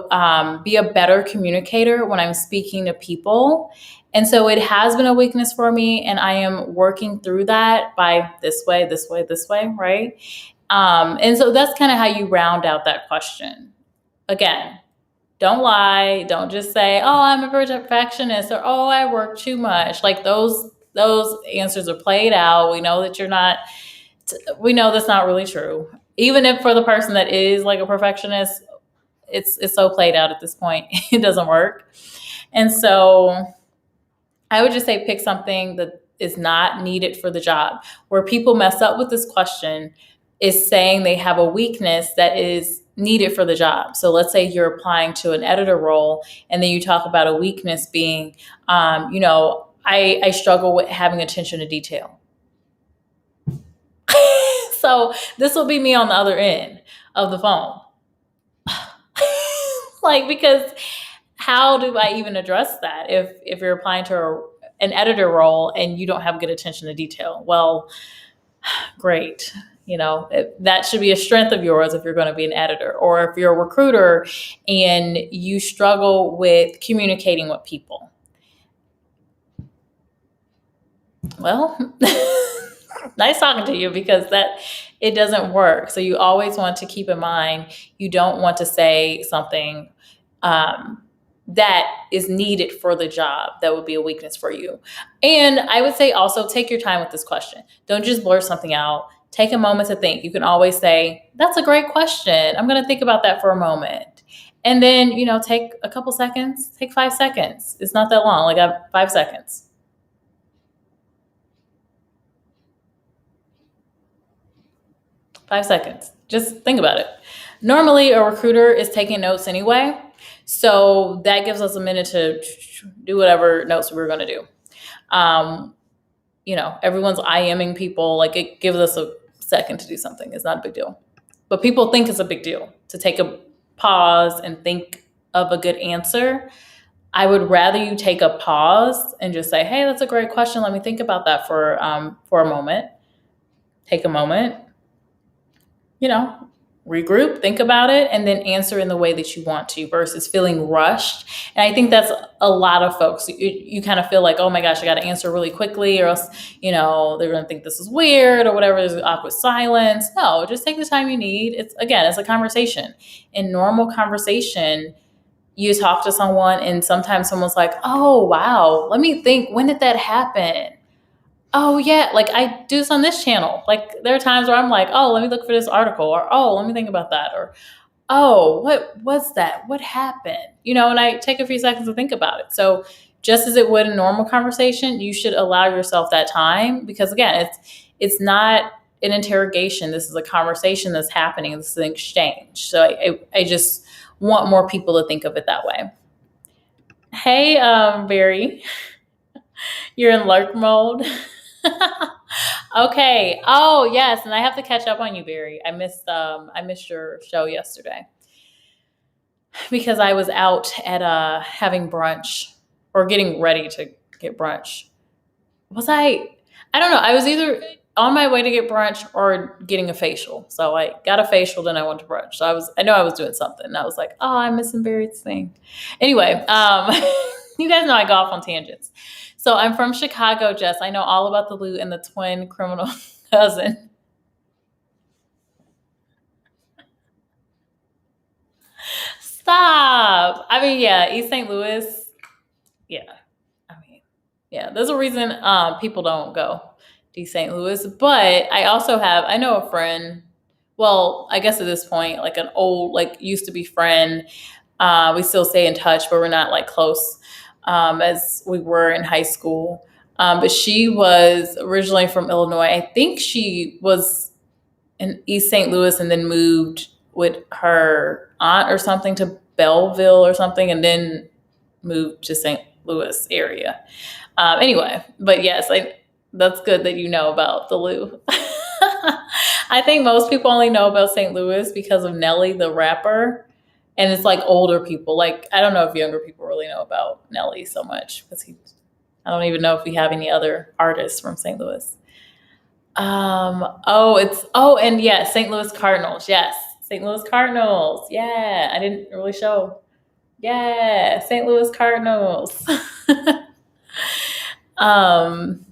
be a better communicator when I'm speaking to people. And so it has been a weakness for me, and I am working through that by this way, this way, this way, right? And so that's kind of how you round out that question. Again, don't lie. Don't just say, "Oh, I'm a perfectionist," or "Oh, I work too much." Like those answers are played out. We know that you're not. We know that's not really true. Even if for the person that is like a perfectionist, it's so played out at this point. It doesn't work. And so I would just say pick something that is not needed for the job. Where people mess up with this question is saying they have a weakness that is needed for the job. So let's say you're applying to an editor role, and then you talk about a weakness being, I struggle with having attention to detail. So this will be me on the other end of the phone. Like, because how do I even address that if you're applying to an editor role and you don't have good attention to detail? Well, great. That should be a strength of yours if you're going to be an editor, or if you're a recruiter and you struggle with communicating with people. Well, nice talking to you, because it doesn't work. So you always want to keep in mind, you don't want to say something that is needed for the job that would be a weakness for you. And I would say also take your time with this question. Don't just blurt something out. Take a moment to think. You can always say, "That's a great question. I'm going to think about that for a moment." And then, take a couple seconds, take 5 seconds. It's not that long. Like, I have 5 seconds. 5 seconds. Just think about it. Normally, a recruiter is taking notes anyway. So that gives us a minute to do whatever notes we're going to do. Everyone's IMing people. Like, it gives us a second to do something. It's not a big deal. But people think it's a big deal to take a pause and think of a good answer. I would rather you take a pause and just say, "Hey, that's a great question. Let me think about that for a moment." Take a moment, regroup, think about it, and then answer in the way that you want to, versus feeling rushed. And I think that's a lot of folks. You kind of feel like, "Oh my gosh, I got to answer really quickly, or else, they're going to think this is weird," or whatever. There's awkward silence. No, just take the time you need. It's a conversation. In normal conversation, you talk to someone, and sometimes someone's like, "Oh, wow, let me think. When did that happen? Oh yeah, like I do this on this channel." Like, there are times where I'm like, "Oh, let me look for this article," or, "Oh, let me think about that," or, "Oh, what was that? What happened?" And I take a few seconds to think about it. So just as it would in normal conversation, you should allow yourself that time, because again, it's not an interrogation. This is a conversation that's happening. This is an exchange. So I just want more people to think of it that way. Hey, Barry, you're in lurk mode. Okay. Oh yes, and I have to catch up on you, Barry. I missed your show yesterday because I was out at having brunch, or getting ready to get brunch. Was I don't know. I was either on my way to get brunch or getting a facial. So I got a facial, then I went to brunch. So I know I was doing something. And I was like, "Oh, I'm missing Barry's thing." Anyway, you guys know I go off on tangents. So I'm from Chicago, Jess. I know all about the loot and the twin criminal cousin. Stop. I mean, yeah, East St. Louis. Yeah. I mean, yeah, there's a reason people don't go to East St. Louis. But I know a friend, well, I guess at this point, like an old, like used to be friend. We still stay in touch, but we're not like close as we were in high school. But she was originally from Illinois. I think she was in East St. Louis and then moved with her aunt or something to Belleville or something, and then moved to St. Louis area. Anyway, but yes, that's good that you know about the Lou. I think most people only know about St. Louis because of Nelly, the rapper. And it's like older people. Like, I don't know if younger people really know about Nelly so much, because I don't even know if we have any other artists from St. Louis. And yeah, St. Louis Cardinals. Yes, St. Louis Cardinals. Yeah, I didn't really show. Yeah, St. Louis Cardinals. um,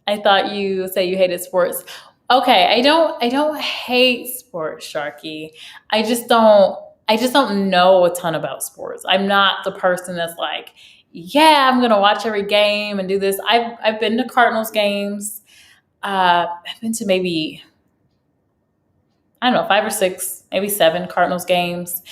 I thought you say you hated sports. Okay, I don't hate sports, Sharky. I just don't know a ton about sports. I'm not the person that's like, yeah, I'm gonna watch every game and do this. I've been to Cardinals games. I've been to maybe, I don't know, 5 or 6, maybe 7 Cardinals games.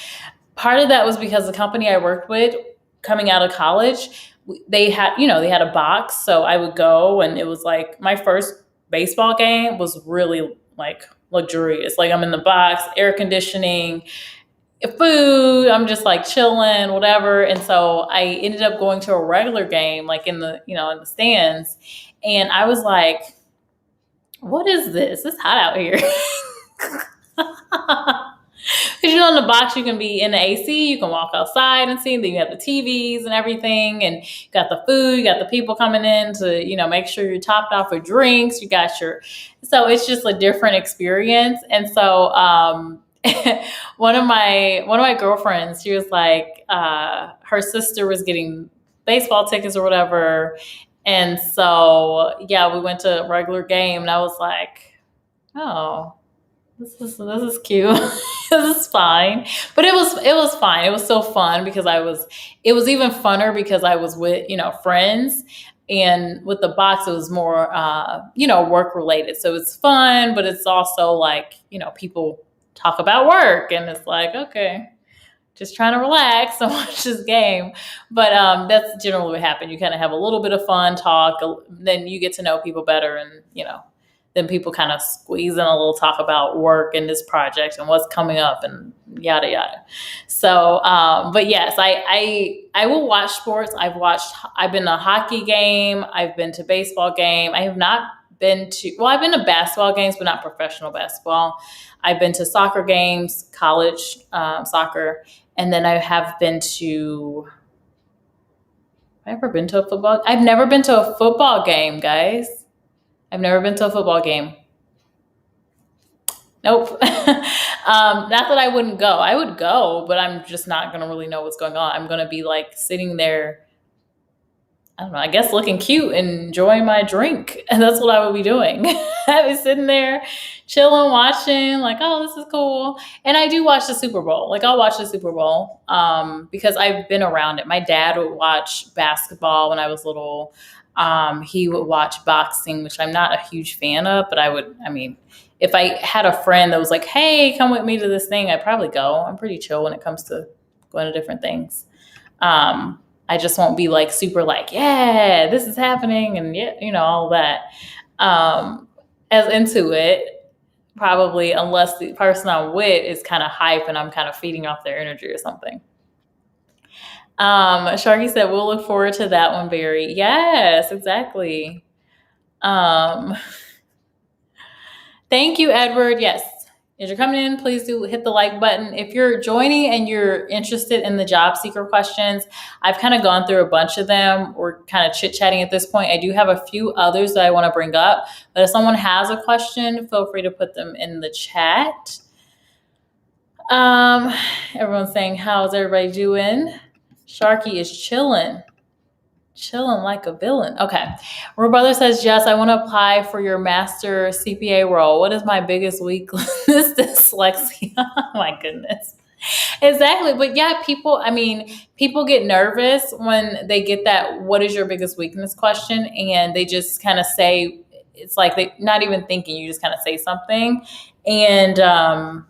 Part of that was because the company I worked with coming out of college, they had a box, so I would go, and it was like my first baseball game was really like luxurious. Like I'm in the box, air conditioning, food, I'm just like chilling, whatever. And so I ended up going to a regular game, like in the stands, and I was like, what is this? It's hot out here. Because in the box, you can be in the AC, you can walk outside and see. Then you have the TVs and everything, and you got the food, you got the people coming in to make sure you're topped off with drinks. You got so it's just a different experience. And so one of my girlfriends, she was like, her sister was getting baseball tickets or whatever, and so yeah, we went to a regular game, and I was like, oh. This is cute. This is fine. But it was fine. It was so fun because it was even funner because I was with, friends, and with the box it was more work related. So it's fun, but it's also like, people talk about work, and it's like, okay, just trying to relax and watch this game. But that's generally what happened. You kind of have a little bit of fun, talk, then you get to know people better, and then people kind of squeeze in a little talk about work and this project and what's coming up and yada yada. So, but yes, I will watch sports. I've been to a hockey game. I've been to baseball game. I have not I've been to basketball games, but not professional basketball. I've been to soccer games, college soccer, and then I have been to. Have I ever been to a football? I've never been to a football game, guys. I've never been to a football game. Nope. Not that I wouldn't go. I would go, but I'm just not going to really know what's going on. I'm going to be like sitting there, I don't know, I guess looking cute and enjoying my drink. And that's what I would be doing. I'd be sitting there chilling, watching, like, oh, this is cool. And I do watch the Super Bowl. Like, I'll watch the Super Bowl because I've been around it. My dad would watch basketball when I was little. He would watch boxing, which I'm not a huge fan of, but if I had a friend that was like, hey, come with me to this thing, I'd probably go. I'm pretty chill when it comes to going to different things. I just won't be like super like, yeah, this is happening and yeah, all that. As into it, probably, unless the person I'm with is kind of hype and I'm kind of feeding off their energy or something. Sharky said, we'll look forward to that one, Barry. Yes, exactly. Thank you, Edward. Yes. As you're coming in, please do hit the like button. If you're joining and you're interested in the job seeker questions, I've kind of gone through a bunch of them. We're kind of chit-chatting at this point. I do have a few others that I want to bring up, but if someone has a question, feel free to put them in the chat. Everyone's saying, how's everybody doing? Sharky is chilling like a villain. Okay. Real Brother says, Jess, I want to apply for your master CPA role. What is my biggest weakness? Dyslexia. Oh my goodness. Exactly. But yeah, people get nervous when they get that, what is your biggest weakness question? And they just kind of say, it's like they not even thinking, you just kind of say something. And and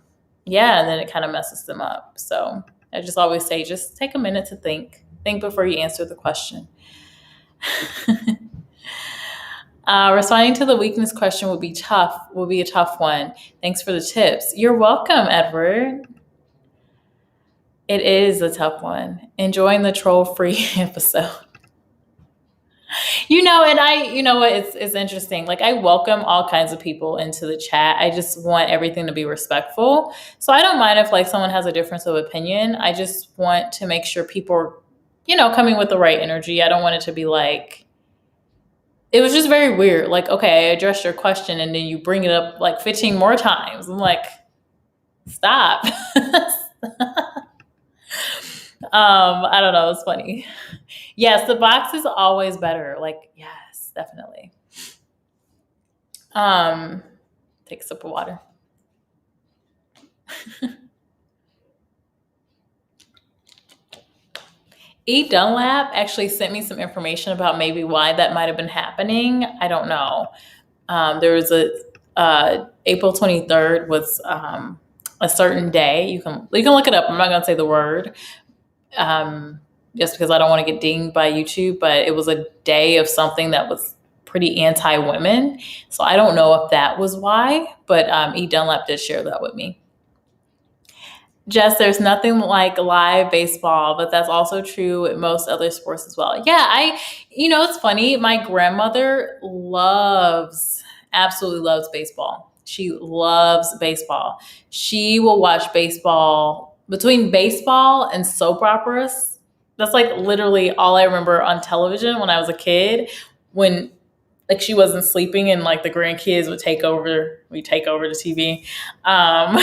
then it kind of messes them up. So I just always say, just take a minute to think. Think before you answer the question. Responding to the weakness question will be a tough one. Thanks for the tips. You're welcome, Edward. It is a tough one. Enjoying the troll-free episode. It's interesting. Like, I welcome all kinds of people into the chat. I just want everything to be respectful. So I don't mind if like someone has a difference of opinion. I just want to make sure people are, coming with the right energy. I don't want it to be like, it was just very weird. Like, okay, I addressed your question and then you bring it up like 15 more times. I'm like, Stop. I don't know. It's funny. Yes, the box is always better. Like, yes, definitely. Um, take a sip of water. E. Dunlap actually sent me some information about maybe why that might have been happening. I don't know. There was April 23rd was a certain day. You can look it up. I'm not going to say the word just because I don't want to get dinged by YouTube, but it was a day of something that was pretty anti-women. So I don't know if that was why, but E. Dunlap did share that with me. Jess, there's nothing like live baseball, but that's also true in most other sports as well. Yeah, it's funny. My grandmother absolutely loves baseball. She loves baseball. She will watch baseball between baseball and soap operas. That's like literally all I remember on television when I was a kid. When like she wasn't sleeping and like the grandkids would take over the TV. Um,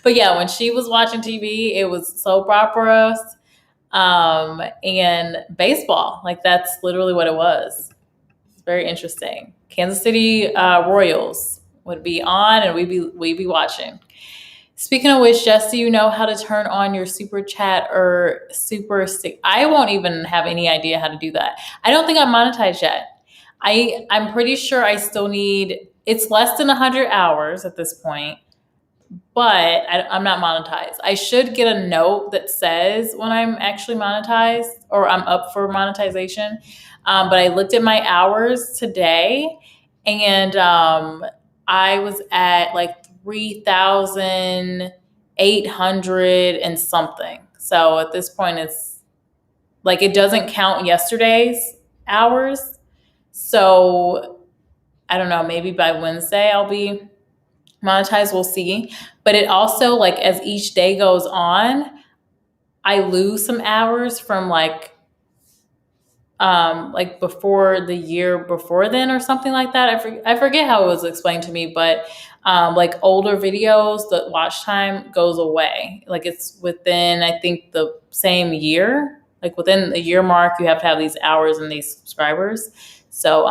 but yeah, when she was watching TV, it was soap operas and baseball. Like that's literally what it was. It's very interesting. Kansas City Royals would be on, and we'd be watching. Speaking of which, Jess, do you know how to turn on your super chat or super stick? I won't even have any idea how to do that. I don't think I'm monetized yet. I'm pretty sure I still need, it's less than 100 hours at this point, but I'm not monetized. I should get a note that says when I'm actually monetized or I'm up for monetization. But I looked at my hours today and I was at like 3,800 and something. So at this point, it's like it doesn't count yesterday's hours. So I don't know, maybe by Wednesday I'll be monetized. We'll see. But it also, like, as each day goes on, I lose some hours from like before the year before then or something like that. I forget how it was explained to me, but like older videos, the watch time goes away. Like it's within, I think, the same year. Like within the year mark, you have to have these hours and these subscribers. So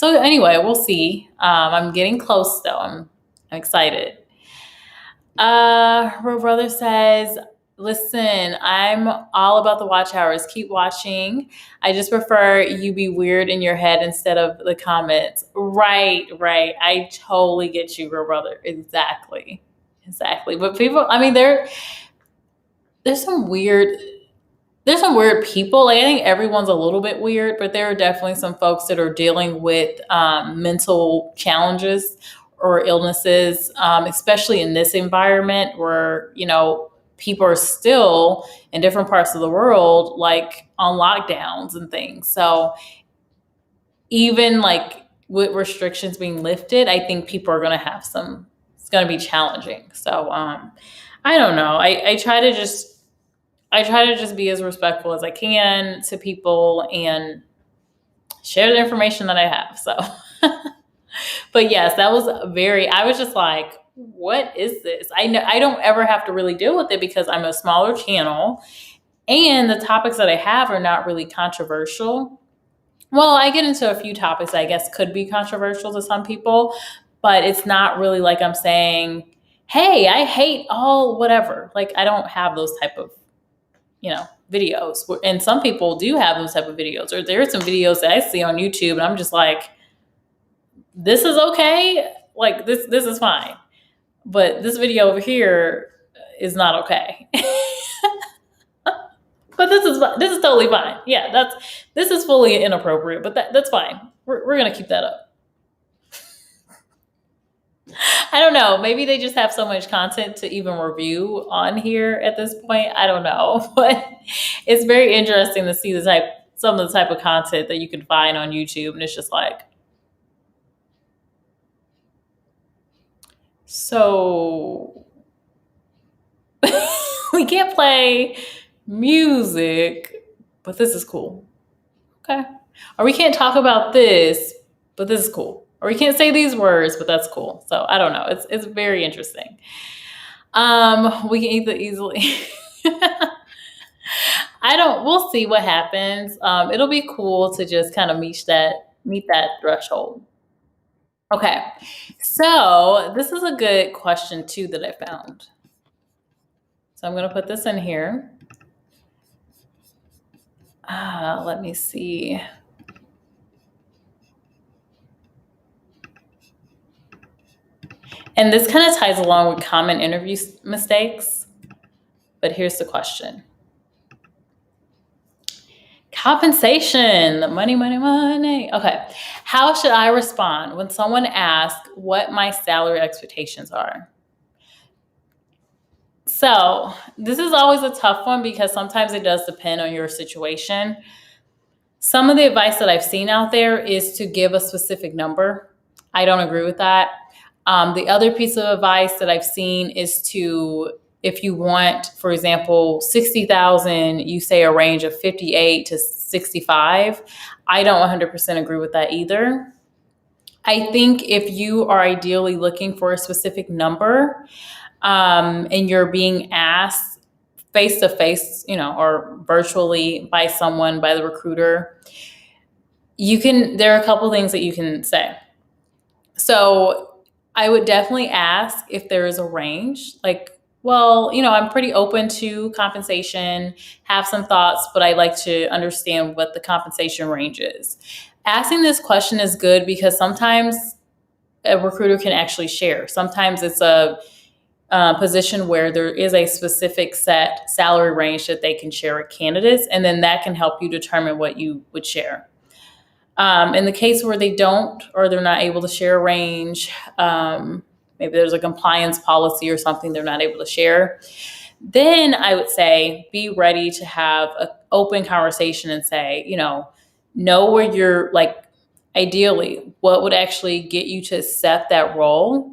anyway, we'll see. I'm getting close though. I'm excited. Her brother says, listen, I'm all about the watch hours. Keep watching. I just prefer you be weird in your head instead of the comments. Right. I totally get you, real brother. Exactly. But people, I mean, there's some weird people. Like I think everyone's a little bit weird, but there are definitely some folks that are dealing with mental challenges or illnesses, especially in this environment where people are still in different parts of the world, like on lockdowns and things. So even like with restrictions being lifted, I think people are going to have some. It's going to be challenging. So I don't know. I try to just be as respectful as I can to people and share the information that I have. So, but yes, that was I was just like, what is this? I know I don't ever have to really deal with it because I'm a smaller channel and the topics that I have are not really controversial. Well, I get into a few topics that I guess could be controversial to some people, but it's not really like I'm saying, hey, I hate all whatever. Like I don't have those type of videos. And some people do have those type of videos, or there are some videos that I see on YouTube and I'm just like, this is okay. Like this is fine. But this video over here is not okay. But this is totally fine. Yeah, this is fully inappropriate, but that's fine. We're going to keep that up. I don't know. Maybe they just have so much content to even review on here at this point. I don't know. But it's very interesting to see some of the type of content that you can find on YouTube. And it's just like, so we can't play music, but this is cool. Okay. Or we can't talk about this, but this is cool. Or we can't say these words, but that's cool. So I don't know. It's very interesting. We can either easily. We'll see what happens. It'll be cool to just kind of meet that threshold. Okay. So this is a good question too that I found. So I'm going to put this in here. Let me see. And this kind of ties along with common interview mistakes. But here's the question. Compensation, money, money, money. Okay. How should I respond when someone asks what my salary expectations are? So, this is always a tough one because sometimes it does depend on your situation. Some of the advice that I've seen out there is to give a specific number. I don't agree with that. The other piece of advice that I've seen is to, if you want, for example, 60,000, you say a range of 58 to 65. I don't 100% agree with that either. I think if you are ideally looking for a specific number, and you're being asked face to face, or virtually by the recruiter, there are a couple things that you can say. So I would definitely ask if there is a range, like, well, I'm pretty open to compensation, have some thoughts, but I like to understand what the compensation range is. Asking this question is good because sometimes a recruiter can actually share. Sometimes it's a position where there is a specific set salary range that they can share with candidates, and then that can help you determine what you would share. In the case where they don't, or they're not able to share a range, maybe there's a compliance policy or something they're not able to share, then I would say be ready to have an open conversation and say, know where you're, like, ideally, what would actually get you to accept that role.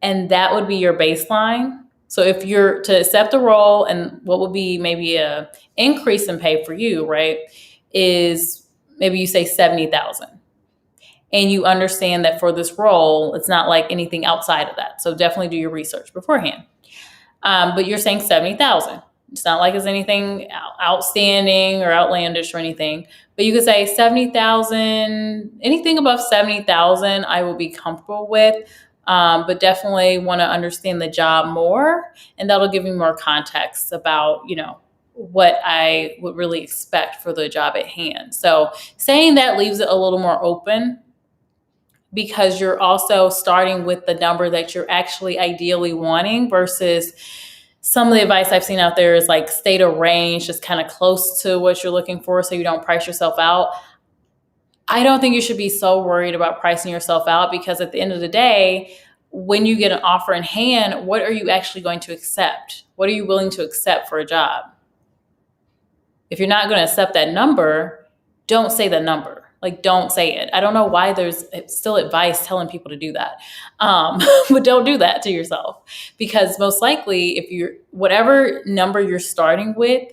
And that would be your baseline. So if you're to accept the role, and what would be maybe a increase in pay for you, right, is maybe you say 70,000. And you understand that for this role, it's not like anything outside of that. So definitely do your research beforehand. But you're saying 70,000. It's not like it's anything outstanding or outlandish or anything. But you could say 70,000, anything above 70,000, I will be comfortable with. But definitely want to understand the job more. And that'll give me more context about, what I would really expect for the job at hand. So saying that leaves it a little more open, because you're also starting with the number that you're actually ideally wanting, versus some of the advice I've seen out there is like state a range just kind of close to what you're looking for so you don't price yourself out. I don't think you should be so worried about pricing yourself out, because at the end of the day, when you get an offer in hand, what are you actually going to accept? What are you willing to accept for a job? If you're not going to accept that number, don't say the number. Like, don't say it. I don't know why there's still advice telling people to do that. But don't do that to yourself, because most likely, if you're whatever number you're starting with,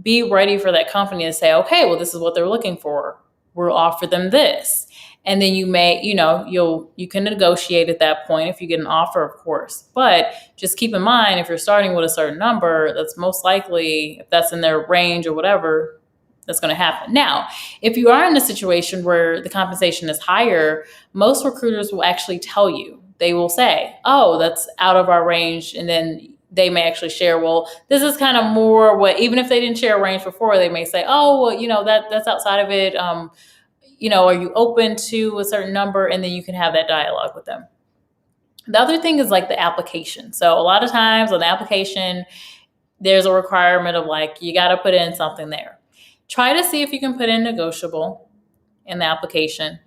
be ready for that company to say, okay, well, this is what they're looking for. We'll offer them this. And then you may, you can negotiate at that point if you get an offer, of course. But just keep in mind, if you're starting with a certain number, that's most likely, if that's in their range or whatever, that's going to happen. Now, if you are in a situation where the compensation is higher, most recruiters will actually tell you. They will say, oh, that's out of our range. And then they may actually share, well, this is kind of more what, even if they didn't share a range before, they may say, oh, well, that's outside of it. Are you open to a certain number? And then you can have that dialogue with them. The other thing is like the application. So a lot of times on the application, there's a requirement of like, you got to put in something there. Try to see if you can put in negotiable in the application.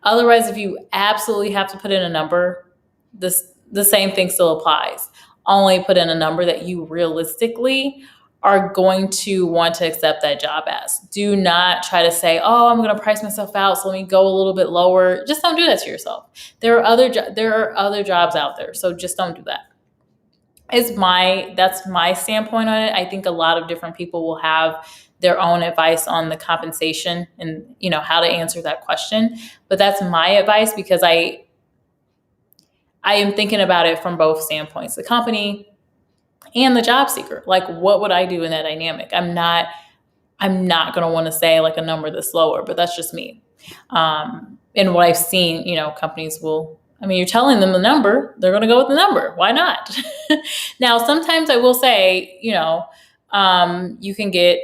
Otherwise, if you absolutely have to put in a number, the same thing still applies. Only put in a number that you realistically are going to want to accept that job as. Do not try to say, oh, I'm going to price myself out, so let me go a little bit lower. Just don't do that to yourself. There are other jobs out there, so just don't do that. That's my standpoint on it. I think a lot of different people will have their own advice on the compensation and how to answer that question. But that's my advice, because I I am thinking about it from both standpoints, the company and the job seeker. Like, what would I do in that dynamic? I'm not going to want to say like a number that's lower, but that's just me. And what I've seen, companies will, you're telling them the number, they're going to go with the number. Why not? Now, sometimes I will say, you can get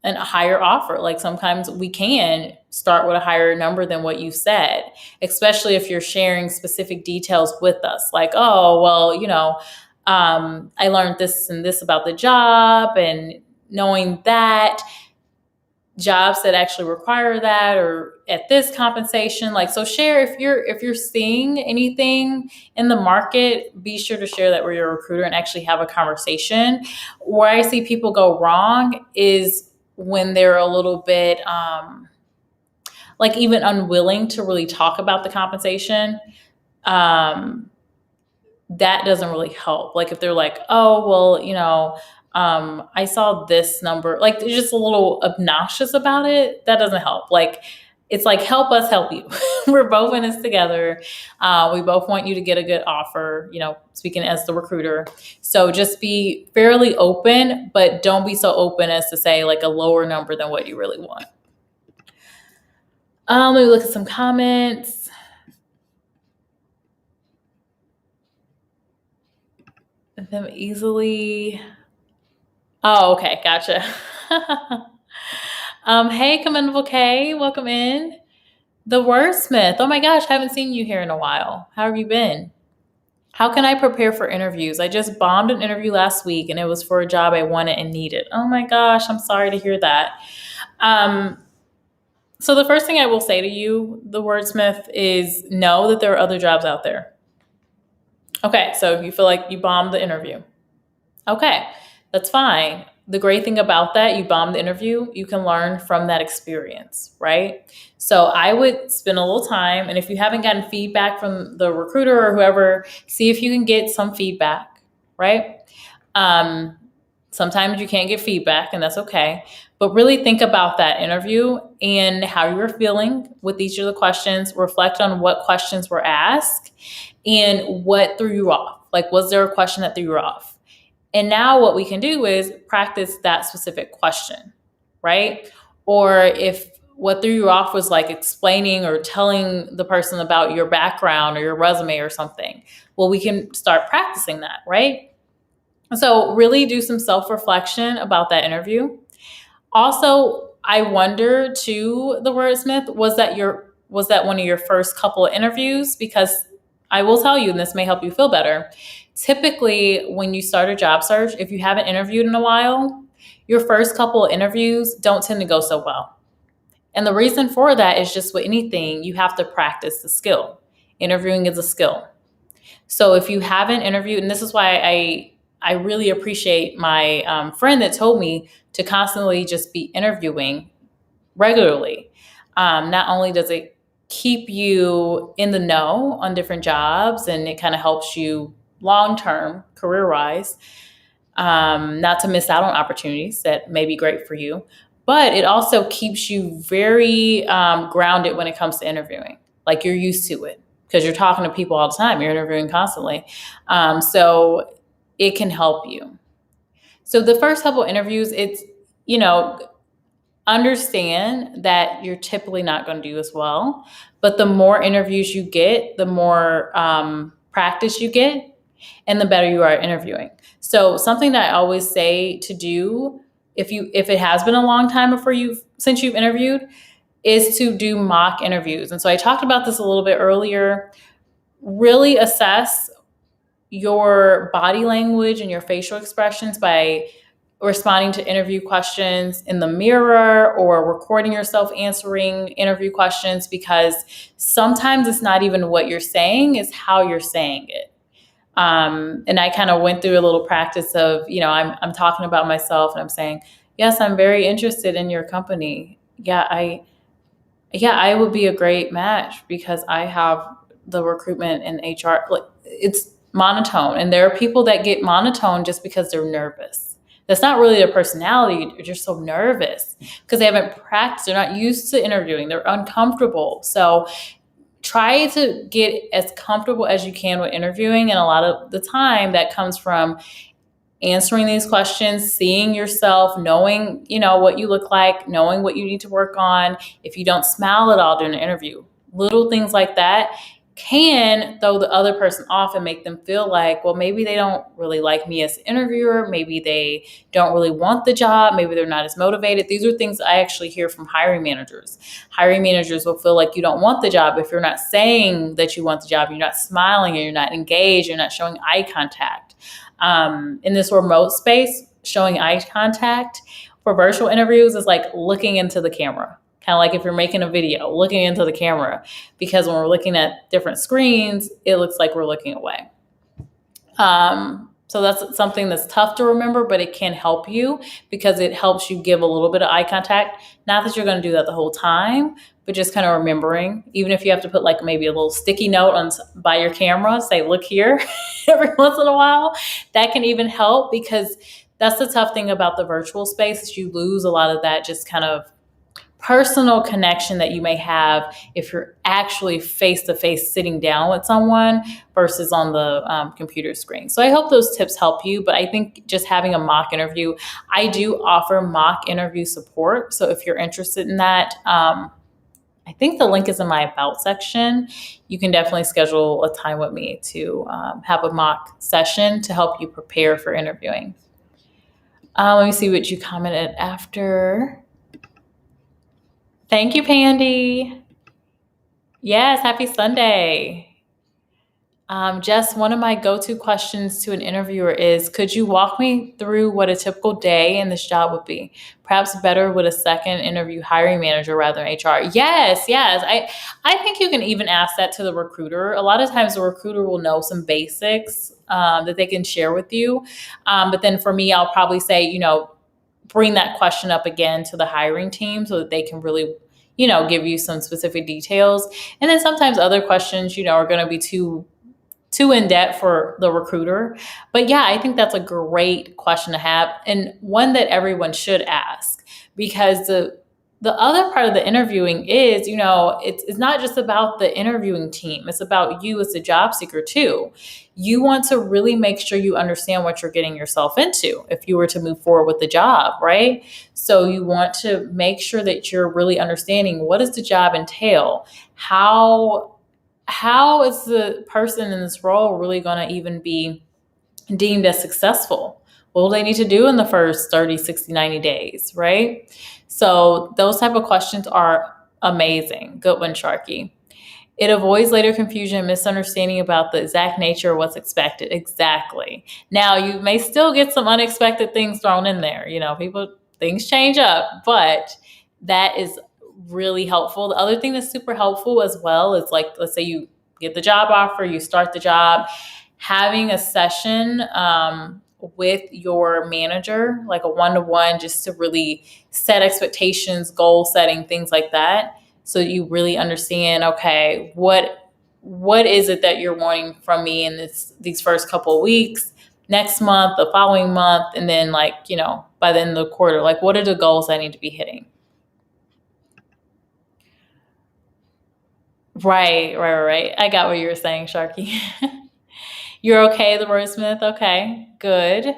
a higher offer. Like sometimes we can start with a higher number than what you said, especially if you're sharing specific details with us. Like, oh, well, I learned this and this about the job, and knowing that jobs that actually require that or at this compensation, like, so share if you're seeing anything in the market, be sure to share that with your recruiter and actually have a conversation. Where I see people go wrong is when they're a little bit like even unwilling to really talk about the compensation. That doesn't really help. Like if they're like, oh, well, I saw this number, like they're just a little obnoxious about it. That doesn't help. Like, it's like, help us help you. We're both in this together. We both want you to get a good offer, speaking as the recruiter. So just be fairly open, but don't be so open as to say like a lower number than what you really want. Let me look at some comments. Them easily. Oh, okay. Gotcha. Hey, Commendable K, welcome in. The Wordsmith. Oh my gosh, I haven't seen you here in a while. How have you been? How can I prepare for interviews? I just bombed an interview last week and it was for a job I wanted and needed. Oh my gosh, I'm sorry to hear that. So the first thing I will say to you, the Wordsmith, is know that there are other jobs out there. Okay, so you feel like you bombed the interview. Okay, that's fine. The great thing about that, you bombed the interview, you can learn from that experience, right? So I would spend a little time, and if you haven't gotten feedback from the recruiter or whoever, see if you can get some feedback, right? Sometimes you can't get feedback, and that's okay. But really think about that interview and how you were feeling with each of the questions. Reflect on what questions were asked and what threw you off. Like, was there a question that threw you off? And now what we can do is practice that specific question, right? Or if what threw you off was like explaining or telling the person about your background or your resume or something, well, we can start practicing that, right? So really do some self-reflection about that interview. Also, I wonder too, the Wordsmith, was that one of your first couple of interviews? Because I will tell you, and this may help you feel better, typically when you start a job search, if you haven't interviewed in a while, your first couple of interviews don't tend to go so well. And the reason for that is just with anything, you have to practice the skill. Interviewing is a skill. So if you haven't interviewed, and this is why I really appreciate my friend that told me to constantly just be interviewing regularly. Not only does it keep you in the know on different jobs, and it kind of helps you long-term career-wise, not to miss out on opportunities that may be great for you, but it also keeps you very grounded when it comes to interviewing. Like, you're used to it because you're talking to people all the time. You're interviewing constantly. So it can help you. So the first couple interviews, it's, understand that you're typically not going to do as well, but the more interviews you get, the more practice you get, and the better you are at interviewing. So something that I always say to do, if it has been a long time since you've interviewed, is to do mock interviews. And so I talked about this a little bit earlier. Really assess your body language and your facial expressions by responding to interview questions in the mirror or recording yourself answering interview questions, because sometimes it's not even what you're saying, it's how you're saying it. And I kind of went through a little practice of, I'm talking about myself and I'm saying, yes, I'm very interested in your company. I would be a great match because I have the recruitment and HR. Like, it's monotone. And there are people that get monotone just because they're nervous. That's not really their personality. They're just so nervous because they haven't practiced. They're not used to interviewing. They're uncomfortable. So try to get as comfortable as you can with interviewing. And a lot of the time that comes from answering these questions, seeing yourself, knowing, what you look like, knowing what you need to work on. If you don't smile at all during an interview, little things like that can throw the other person off and make them feel like, well, maybe they don't really like me as an interviewer. Maybe they don't really want the job. Maybe they're not as motivated. These are things I actually hear from hiring managers. Hiring managers will feel like you don't want the job if you're not saying that you want the job, you're not smiling, and you're not engaged, you're not showing eye contact. In this remote space, showing eye contact for virtual interviews is like looking into the camera. Kind of like if you're making a video, looking into the camera, because when we're looking at different screens, it looks like we're looking away. So that's something that's tough to remember, but it can help you because it helps you give a little bit of eye contact. Not that you're going to do that the whole time, but just kind of remembering, even if you have to put like maybe a little sticky note on by your camera, say, look here every once in a while, that can even help, because that's the tough thing about the virtual space is you lose a lot of that just kind of personal connection that you may have if you're actually face-to-face sitting down with someone versus on the computer screen. So I hope those tips help you, but I think just having a mock interview, I do offer mock interview support. So if you're interested in that, I think the link is in my About section. You can definitely schedule a time with me to have a mock session to help you prepare for interviewing. Let me see what you commented after. Thank you, Pandy. Yes, happy Sunday. Jess, one of my go-to questions to an interviewer is, could you walk me through what a typical day in this job would be? Perhaps better with a second interview hiring manager rather than HR. Yes. I think you can even ask that to the recruiter. A lot of times the recruiter will know some basics that they can share with you. But then for me, I'll probably say, bring that question up again to the hiring team so that they can really, give you some specific details. And then sometimes other questions, are going to be too in depth for the recruiter. But yeah, I think that's a great question to have, and one that everyone should ask, because the other part of the interviewing is, it's not just about the interviewing team. It's about you as a job seeker too. You want to really make sure you understand what you're getting yourself into if you were to move forward with the job, right? So you want to make sure that you're really understanding, what does the job entail? How is the person in this role really going to even be deemed as successful? What will they need to do in the first 30, 60, 90 days, right? So those type of questions are amazing. Good one, Sharky. It avoids later confusion and misunderstanding about the exact nature of what's expected. Exactly. Now, you may still get some unexpected things thrown in there. Things change up, but that is really helpful. The other thing that's super helpful as well is, like, let's say you get the job offer, you start the job, having a session with your manager, like a one-to-one, just to really set expectations, goal setting, things like that. So you really understand, okay, what is it that you're wanting from me in these first couple of weeks, next month, the following month, and then by the end of the quarter, like what are the goals I need to be hitting? Right. I got what you were saying, Sharky. You're okay, the wordsmith? Okay, good.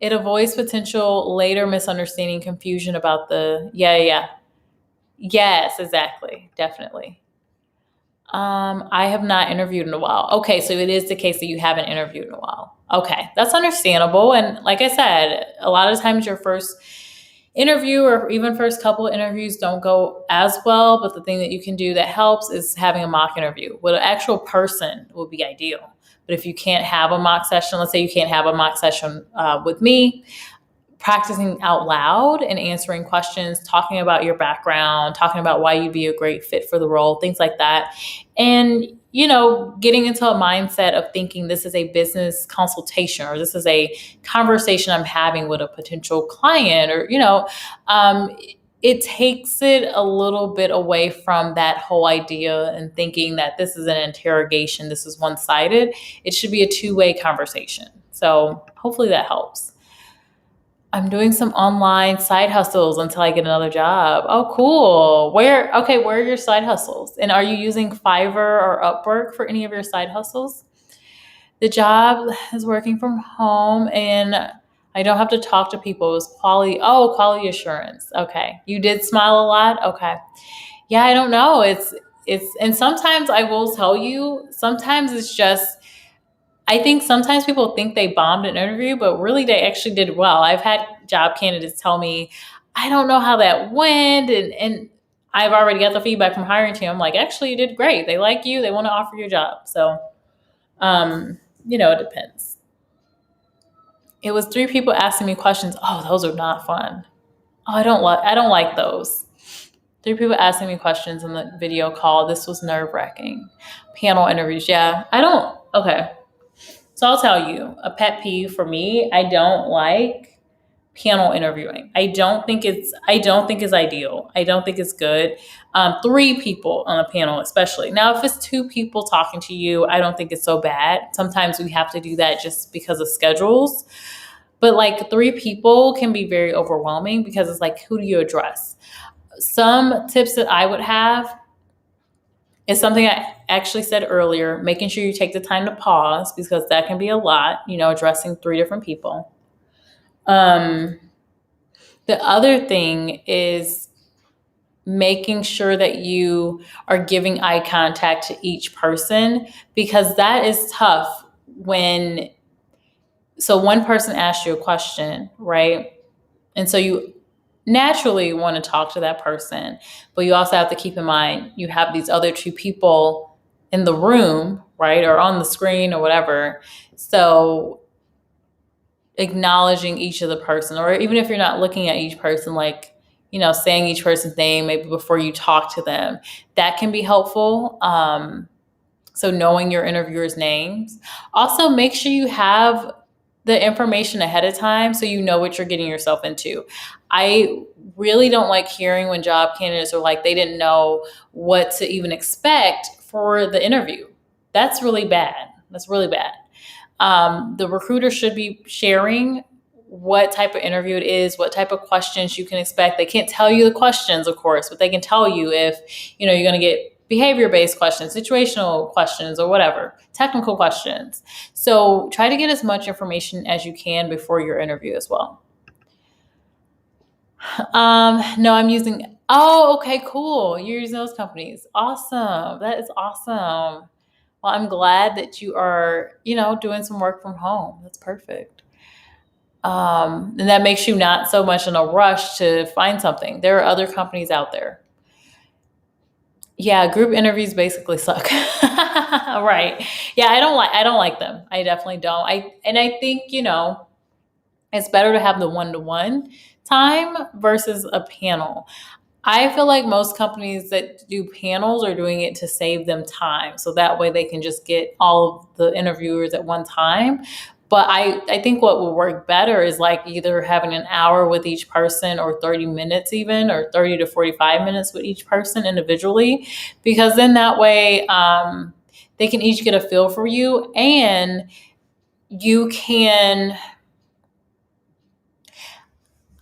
It avoids potential later misunderstanding, confusion about yeah. Yes, exactly. Definitely. I have not interviewed in a while. Okay, so it is the case that you haven't interviewed in a while. Okay, that's understandable. And like I said, a lot of times your first interview or even first couple of interviews don't go as well. But the thing that you can do that helps is having a mock interview with an actual person would be ideal. But if you can't have a mock session, let's say you can't have a mock session with me, practicing out loud and answering questions, talking about your background, talking about why you'd be a great fit for the role, things like that. And, getting into a mindset of thinking this is a business consultation, or this is a conversation I'm having with a potential client, or, it takes it a little bit away from that whole idea and thinking that this is an interrogation, this is one-sided. It should be a two-way conversation. So hopefully that helps. I'm doing some online side hustles until I get another job. Oh, cool. Where are your side hustles? And are you using Fiverr or Upwork for any of your side hustles? The job is working from home and I don't have to talk to people. It was quality assurance. Okay. You did smile a lot? Okay. Yeah, I don't know. And sometimes I will tell you, sometimes it's just I think sometimes people think they bombed an interview, but really they actually did well. I've had job candidates tell me, I don't know how that went. And I've already got the feedback from hiring team. I'm like, actually, you did great. They like you. They want to offer you a job. So, it depends. It was 3 people asking me questions. Oh, those are not fun. Oh, I don't like those. 3 people asking me questions in the video call. This was nerve wracking. Panel interviews. Yeah, I don't. Okay. So I'll tell you a pet peeve for me. I don't like panel interviewing. I don't think it's ideal. I don't think it's good. 3 people on a panel, especially. Now, if it's 2 people talking to you, I don't think it's so bad. Sometimes we have to do that just because of schedules. But like 3 people can be very overwhelming because it's like, who do you address? Some tips that I would have is something I actually said earlier, making sure you take the time to pause because that can be a lot, addressing 3 different people. The other thing is making sure that you are giving eye contact to each person because that is tough so one person asks you a question, right? And so you naturally want to talk to that person, but you also have to keep in mind you have these other 2 people in the room, right? Or on the screen or whatever. So acknowledging each of the person, or even if you're not looking at each person, like, saying each person's name maybe before you talk to them, that can be helpful. So knowing your interviewers' names. Also, make sure you have the information ahead of time so you know what you're getting yourself into. I really don't like hearing when job candidates are like, they didn't know what to even expect for the interview. That's really bad. That's really bad. The recruiter should be sharing what type of interview it is, what type of questions you can expect. They can't tell you the questions, of course, but they can tell you if, you're going to get behavior-based questions, situational questions, or whatever, technical questions. So try to get as much information as you can before your interview as well. No, I'm using, okay, cool. You're using those companies. Awesome. That is awesome. Well, I'm glad that you are, doing some work from home. That's perfect. And that makes you not so much in a rush to find something. There are other companies out there. Yeah, group interviews basically suck. Right. Yeah, I don't like them. I definitely don't. I think, it's better to have the one-to-one time versus a panel. I feel like most companies that do panels are doing it to save them time. So that way they can just get all of the interviewers at one time. But I think what will work better is like either having an hour with each person or 30 minutes even, or 30 to 45 minutes with each person individually, because then that way they can each get a feel for you and you can...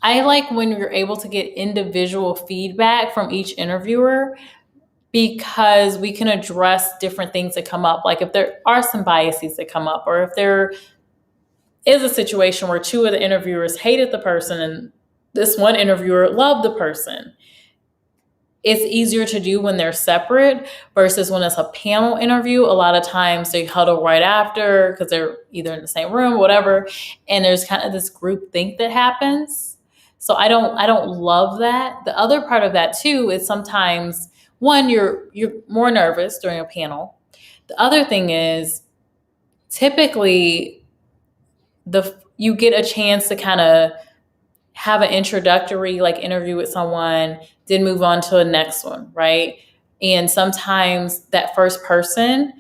I like when you're able to get individual feedback from each interviewer because we can address different things that come up. Like if there are some biases that come up, or if there is a situation where 2 of the interviewers hated the person and this one interviewer loved the person. It's easier to do when they're separate versus when it's a panel interview. A lot of times they huddle right after because they're either in the same room or whatever. And there's kind of this group think that happens. So I don't love that. The other part of that too is sometimes one, you're more nervous during a panel. The other thing is typically you get a chance to kind of have an introductory interview with someone, then move on to the next one, right? And sometimes that first person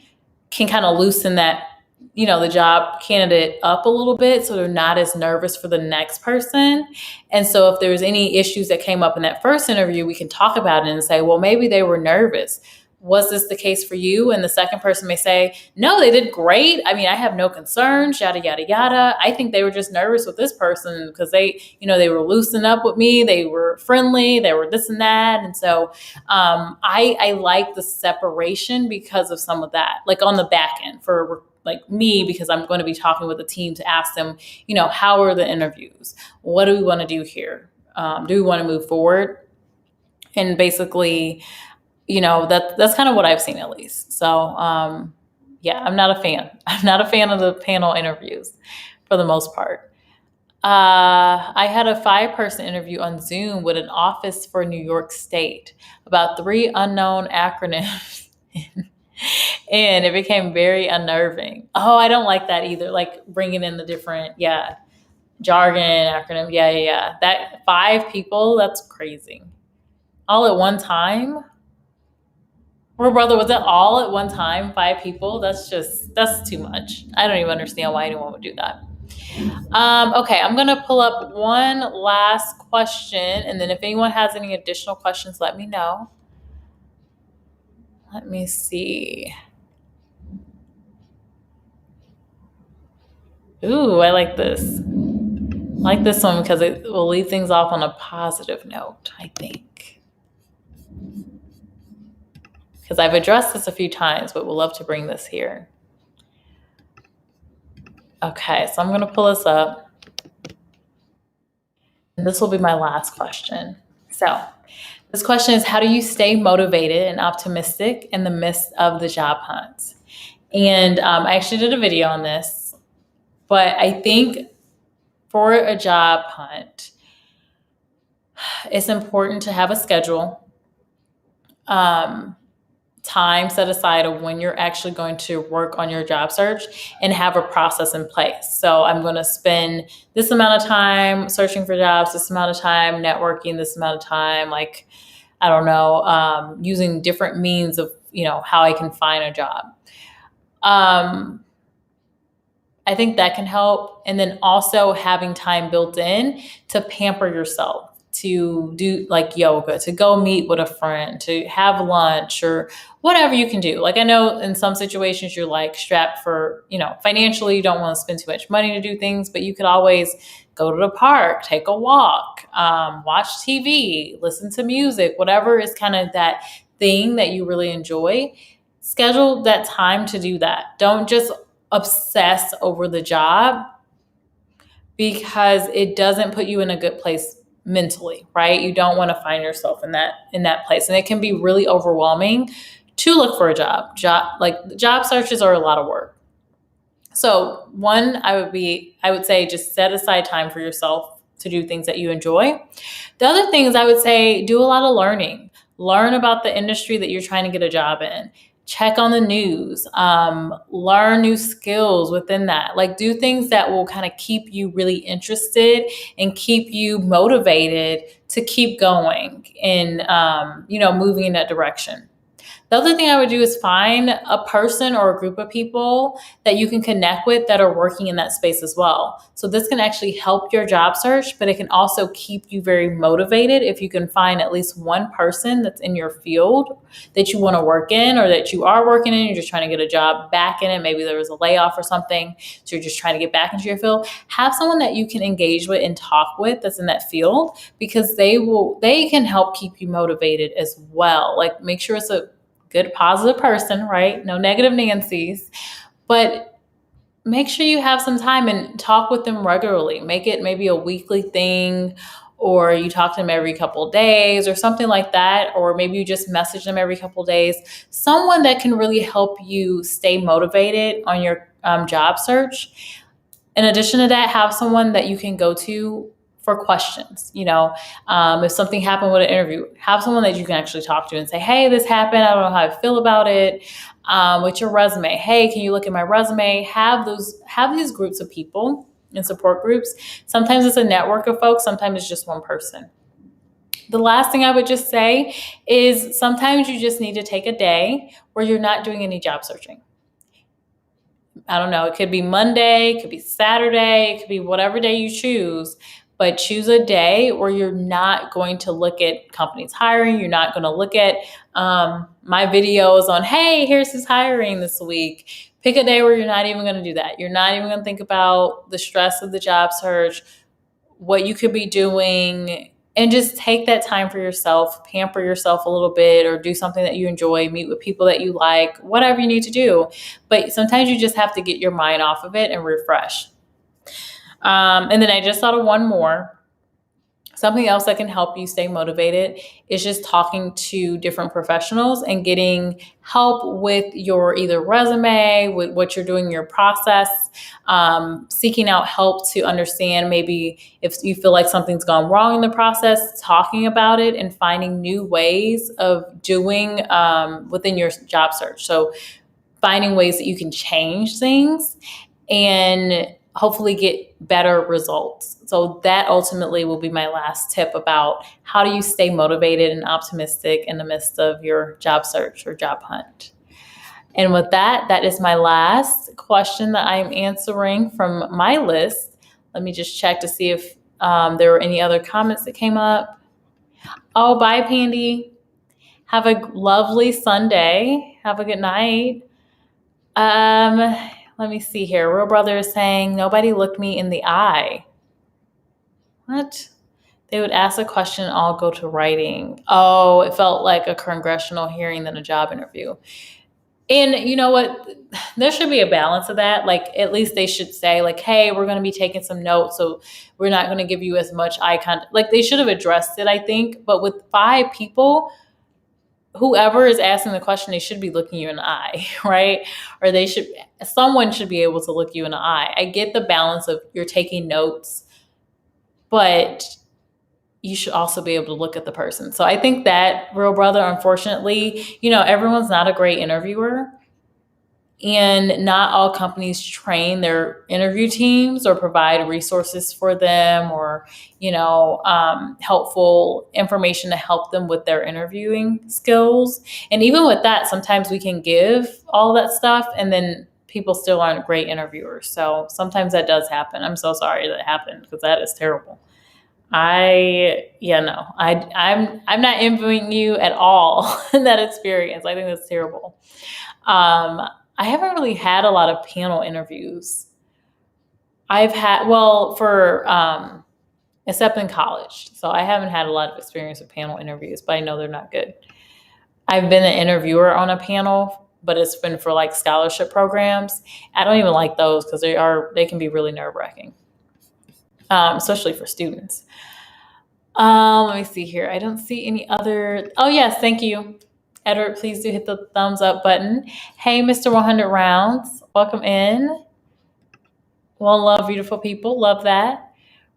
can kind of loosen that, the job candidate up a little bit so they're not as nervous for the next person. And so if there's any issues that came up in that first interview, we can talk about it and say, well, maybe they were nervous. was this the case for you? And the second person may say, no, they did great. I mean, I have no concerns, yada, yada, yada. I think they were just nervous with this person because they were loosening up with me. They were friendly. They were this and that. And so I like the separation because of some of that, like on the back end for like me, because I'm going to be talking with the team to ask them, how are the interviews? What do we want to do here? Do we want to move forward? And basically, that's kind of what I've seen at least. So, yeah, I'm not a fan. I'm not a fan of the panel interviews for the most part. I had a 5-person interview on Zoom with an office for New York State about 3 unknown acronyms. And it became very unnerving. Oh, I don't like that either. Like bringing in the different, jargon, acronym. Yeah. That 5 people, that's crazy. All at one time? Well, brother, was it all at one time? 5 people? That's too much. I don't even understand why anyone would do that. Okay, I'm going to pull up one last question. And then if anyone has any additional questions, let me know. Let me see. Ooh, I like this. I like this one because it will leave things off on a positive note, I think. Because I've addressed this a few times, but we'll love to bring this here. Okay, so I'm going to pull this up. And this will be my last question. So this question is, how do you stay motivated and optimistic in the midst of the job hunt? And I actually did a video on this, but I think for a job hunt, it's important to have a schedule, time set aside of when you're actually going to work on your job search and have a process in place. So I'm going to spend this amount of time searching for jobs, this amount of time networking, this amount of time, like, I don't know, using different means of, how I can find a job. I think that can help. And then also having time built in to pamper yourself, to do like yoga, to go meet with a friend, to have lunch or whatever you can do. Like I know in some situations you're like strapped for, financially you don't want to spend too much money to do things, but you could always go to the park, take a walk, watch TV, listen to music, whatever is kind of that thing that you really enjoy. Schedule that time to do that. Don't just obsess over the job because it doesn't put you in a good place mentally, right? You don't want to find yourself in that place. And it can be really overwhelming to look for a job. Job searches are a lot of work. So one, I would say just set aside time for yourself to do things that you enjoy. The other thing is I would say do a lot of learning. Learn about the industry that you're trying to get a job in. Check on the news, learn new skills within that. Like do things that will kind of keep you really interested and keep you motivated to keep going and, moving in that direction. The other thing I would do is find a person or a group of people that you can connect with that are working in that space as well. So this can actually help your job search, but it can also keep you very motivated if you can find at least one person that's in your field that you want to work in or that you are working in. You're just trying to get a job back in it. Maybe there was a layoff or something. So you're just trying to get back into your field. Have someone that you can engage with and talk with that's in that field because they can help keep you motivated as well. Like make sure it's a good, positive person, right? No negative Nancy's, but make sure you have some time and talk with them regularly. Make it maybe a weekly thing, or you talk to them every couple of days or something like that. Or maybe you just message them every couple of days. Someone that can really help you stay motivated on your job search. In addition to that, have someone that you can go to for questions. If something happened with an interview, have someone that you can actually talk to and say, hey, this happened. I don't know how I feel about it. With your resume, hey, can you look at my resume? Have these groups of people and support groups. Sometimes it's a network of folks. Sometimes it's just one person. The last thing I would just say is sometimes you just need to take a day where you're not doing any job searching. I don't know. It could be Monday, it could be Saturday, it could be whatever day you choose. but choose a day where you're not going to look at companies hiring. You're not going to look at my videos on, hey, here's who's hiring this week. Pick a day where you're not even going to do that. You're not even going to think about the stress of the job search, what you could be doing, and just take that time for yourself, pamper yourself a little bit, or do something that you enjoy, meet with people that you like, whatever you need to do. But sometimes you just have to get your mind off of it and refresh. And then I just thought of one more. Something else that can help you stay motivated is just talking to different professionals and getting help with your either resume, with what you're doing in your process, seeking out help to understand maybe if you feel like something's gone wrong in the process, talking about it and finding new ways of doing within your job search. So finding ways that you can change things and hopefully get better results. So that ultimately will be my last tip about how do you stay motivated and optimistic in the midst of your job search or job hunt. And with that, that is my last question that I'm answering from my list. Let me just check to see if there were any other comments that came up. Oh, bye, Pandy. Have a lovely Sunday. Have a good night. Let me see here. Real Brother is saying, nobody looked me in the eye. What? They would ask a question, I'll go to writing. Oh, it felt like a congressional hearing than a job interview. And you know what? There should be a balance of that. Like, at least they should say, like, hey, we're going to be taking some notes, so we're not going to give you as much eye contact. Like, they should have addressed it, I think. But with 5 people, whoever is asking the question, they should be looking you in the eye, right? Or someone should be able to look you in the eye. I get the balance of you're taking notes, but you should also be able to look at the person. So I think that, Real Brother, unfortunately, everyone's not a great interviewer. And not all companies train their interview teams or provide resources for them or, helpful information to help them with their interviewing skills. And even with that, sometimes we can give all that stuff and then people still aren't great interviewers. So sometimes that does happen. I'm so sorry that happened because that is terrible. I'm not envying you at all in that experience. I think that's terrible. I haven't really had a lot of panel interviews. Except in college. So I haven't had a lot of experience with panel interviews, but I know they're not good. I've been an interviewer on a panel, but it's been for like scholarship programs. I don't even like those because they can be really nerve-wracking, especially for students. Let me see here. I don't see any other. Oh, yes. Thank you. Edward, please do hit the thumbs up button. Hey, Mr. 100 Rounds. Welcome in. One love, beautiful people. Love that.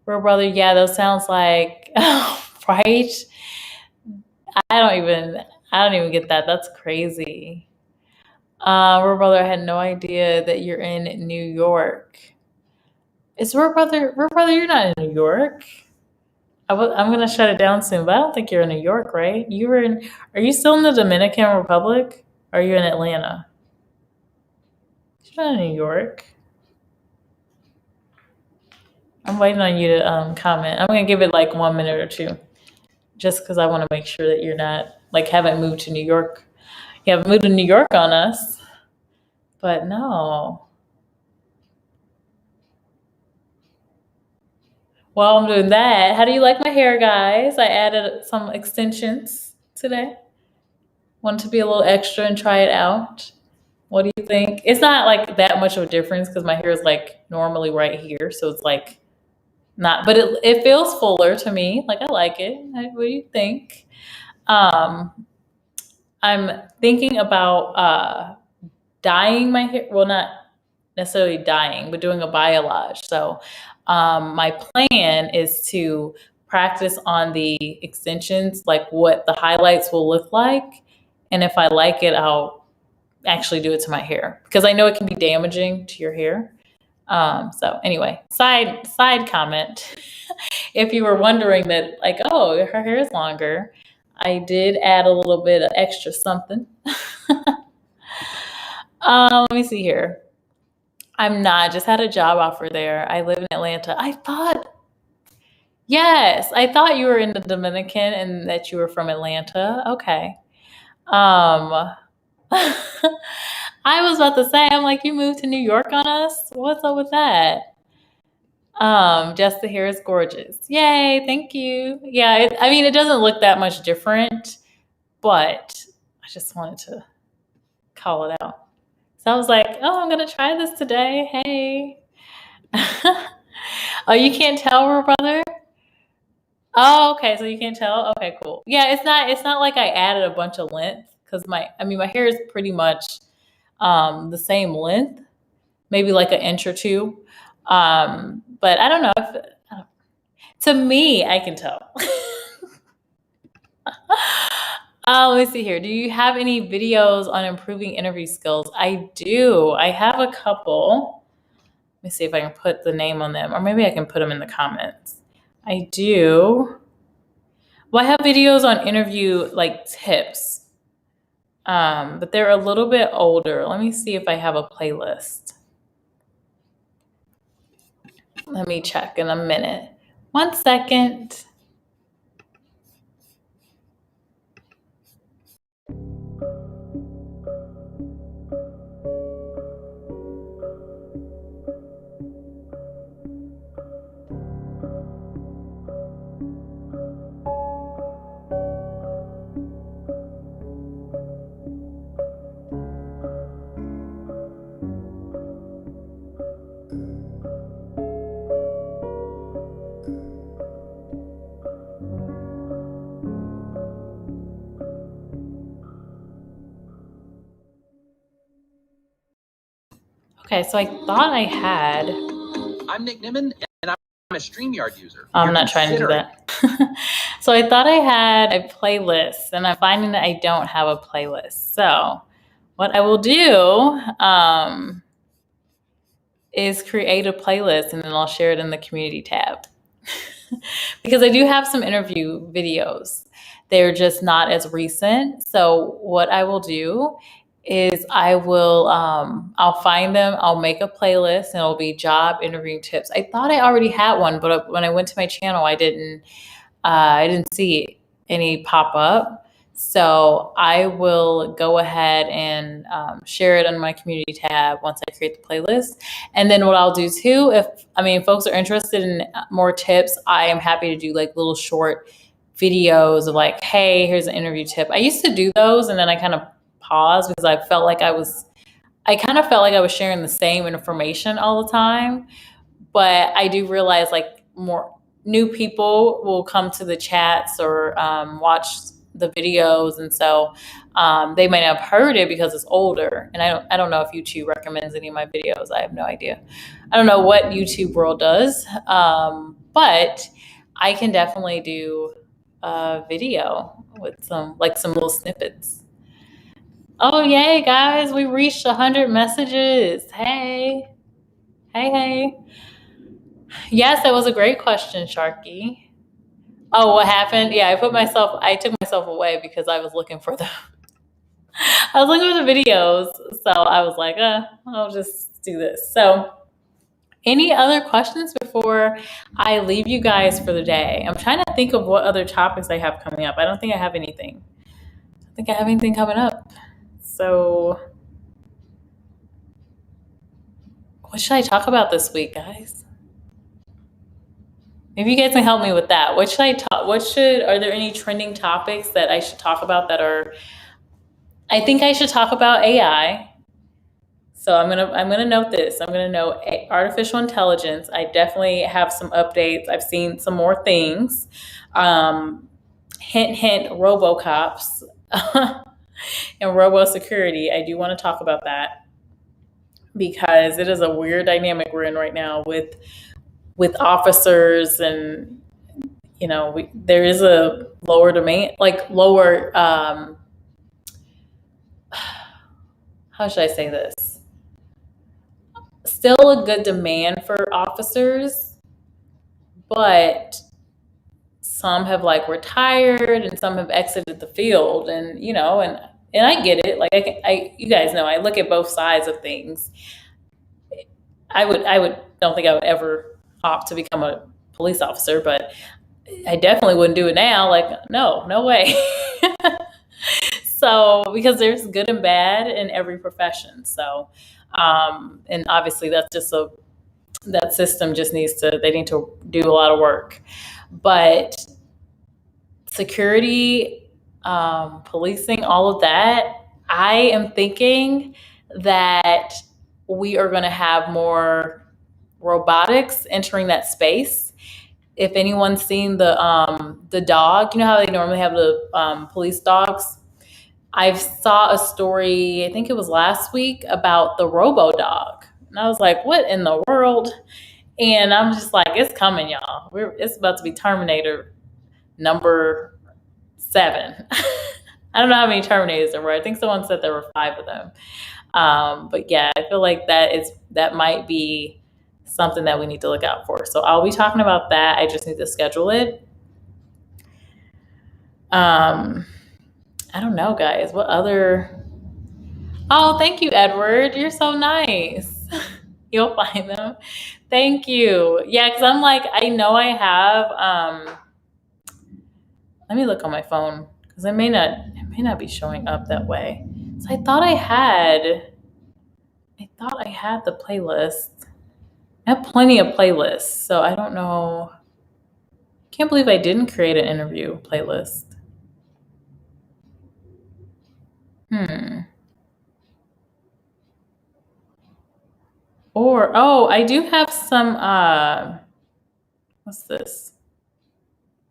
Real Brother, yeah, those sounds like, right? I don't even get that. That's crazy. Real Brother, I had no idea that you're in New York. Is Real Brother, you're not in New York? I'm going to shut it down soon, but I don't think you're in New York, right? Are you still in the Dominican Republic? Or are you in Atlanta? You're not in New York. I'm waiting on you to comment. I'm going to give it like 1 minute or 2, just because I want to make sure that you're not, haven't moved to New York. You haven't moved to New York on us, but no. While I'm doing that, how do you like my hair, guys? I added some extensions today. Wanted to be a little extra and try it out. What do you think? It's not like that much of a difference because my hair is like normally right here. So it's like not, but it feels fuller to me. Like I like it. What do you think? I'm thinking about dyeing my hair. Well, not necessarily dyeing, but doing a biolage. So my plan is to practice on the extensions, like what the highlights will look like. And if I like it, I'll actually do it to my hair because I know it can be damaging to your hair. So anyway, side comment. If you were wondering that, like, oh, her hair is longer, I did add a little bit of extra something. Let me see here. I'm not. Just had a job offer there. I live in Atlanta. I thought Yes, I thought you were in the Dominican and that you were from Atlanta. Okay. Um, I was about to say, I'm like, you moved to New York on us? What's up with that? Just the hair is gorgeous. Yay, thank you. Yeah, I mean, it doesn't look that much different, but I just wanted to call it out. So I was like, oh, I'm gonna try this today. Hey. Oh, you can't tell we're brother? Oh, okay. So you can't tell? Okay, cool. Yeah, it's not like I added a bunch of length because my hair is pretty much the same length, maybe like an inch or two. But I don't know if to me I can tell. Let me see here. Do you have any videos on improving interview skills? I do. I have a couple. Let me see if I can put the name on them, or maybe I can put them in the comments. I do. Well, I have videos on interview like tips, but they're a little bit older. Let me see if I have a playlist. Let me check in a minute. 1 second. Okay, so I thought I had. I'm Nick Nimmin, and I'm a StreamYard user. I'm not trying to do that. So I thought I had a playlist, and I'm finding that I don't have a playlist. So what I will do is create a playlist, and then I'll share it in the community tab. Because I do have some interview videos. They're just not as recent. So what I will do is I'll find them, I'll make a playlist, and it'll be job interview tips. I thought I already had one, but when I went to my channel, I didn't see any pop up. So I will go ahead and share it on my community tab once I create the playlist. And then what I'll do too, if folks are interested in more tips, I am happy to do like little short videos of like, hey, here's an interview tip. I used to do those and then I kind of paused because I kind of felt like I was sharing the same information all the time. But I do realize like more new people will come to the chats or watch the videos, and so they might not have heard it because it's older. And I don't know if YouTube recommends any of my videos. I have no idea. I don't know what YouTube World does, but I can definitely do a video with some little snippets. Oh yay, guys! We reached 100 messages. Hey, hey, hey. Yes, that was a great question, Sharky. Oh, what happened? Yeah, I took myself away because I was looking for the, I was looking for the videos. So I was like, I'll just do this. So any other questions before I leave you guys for the day? I'm trying to think of what other topics I have coming up. I don't think I have anything. I don't think I have anything coming up. So what should I talk about this week, guys? Maybe you guys can help me with that. What should I talk? Are there any trending topics that I should talk about I think I should talk about AI. So I'm gonna note this. I'm gonna note artificial intelligence. I definitely have some updates. I've seen some more things. Hint, hint, RoboCops and robo security. I do want to talk about that because it is a weird dynamic we're in right now with officers, and there is a lower demand, like lower. How should I say this? Still a good demand for officers, but some have like retired and some have exited the field, and and I get it. Like you guys know, I look at both sides of things. I don't think I would ever opt to become a police officer, but I definitely wouldn't do it now. Like, no way. So, because there's good and bad in every profession. So, and obviously that's just that system just they need to do a lot of work. But security, policing, all of that, I am thinking that we are going to have more robotics entering that space. If anyone's seen the dog, you know how they normally have the police dogs. I saw a story, I think it was last week, about the robo dog, and I was like, "What in the world?" And I'm just like, "It's coming, y'all. It's about to be Terminator number 7." I don't know how many Terminators there were. I think someone said there were 5 of them. But yeah, I feel like that might be something that we need to look out for. So I'll be talking about that. I just need to schedule it. I don't know, guys. What other? Oh, thank you, Edward. You're so nice. You'll find them. Thank you. Yeah, because I'm like, I know I have. Let me look on my phone because it may not be showing up that way. So I thought I had the playlist. I have plenty of playlists, so I don't know. Can't believe I didn't create an interview playlist. Or I do have some what's this?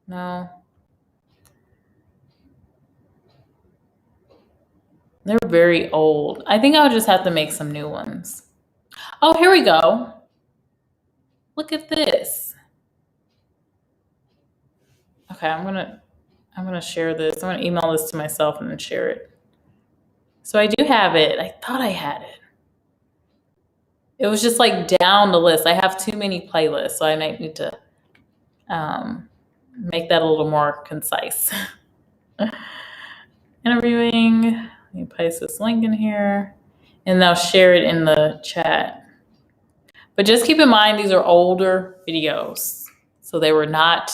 No. They're very old. I think I'll just have to make some new ones. Oh, here we go. Look at this. Okay, I'm gonna share this. I'm gonna email this to myself and then share it. So I do have it. I thought I had it. It was just like down the list. I have too many playlists, so I might need to make that a little more concise. Interviewing. Let me paste this link in here, and I'll share it in the chat. But just keep in mind, these are older videos. So they were my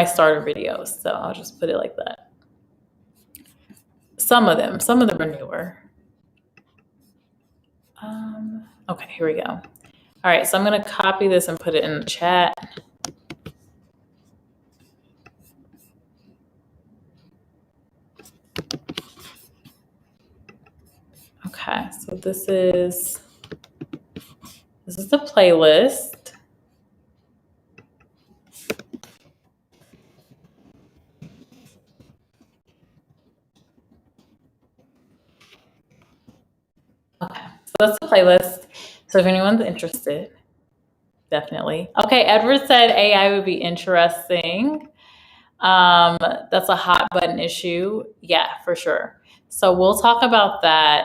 starter videos. So I'll just put it like that. Some of them are newer. Okay, here we go. All right, so I'm going to copy this and put it in the chat. Okay, so this is the playlist. Okay, so that's the playlist. So if anyone's interested, definitely. Okay, Edward said AI would be interesting. That's a hot button issue. Yeah, for sure. So we'll talk about that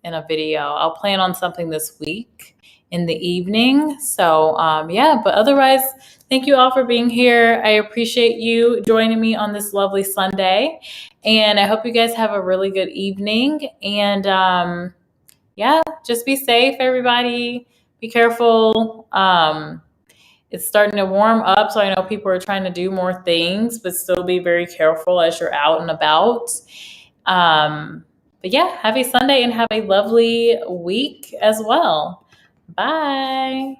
in a video. I'll plan on something this week in the evening. So yeah, but otherwise, thank you all for being here. I appreciate you joining me on this lovely Sunday. And I hope you guys have a really good evening. And yeah, just be safe, everybody. Be careful. It's starting to warm up, so I know people are trying to do more things, but still be very careful as you're out and about. But yeah, happy Sunday and have a lovely week as well. Bye.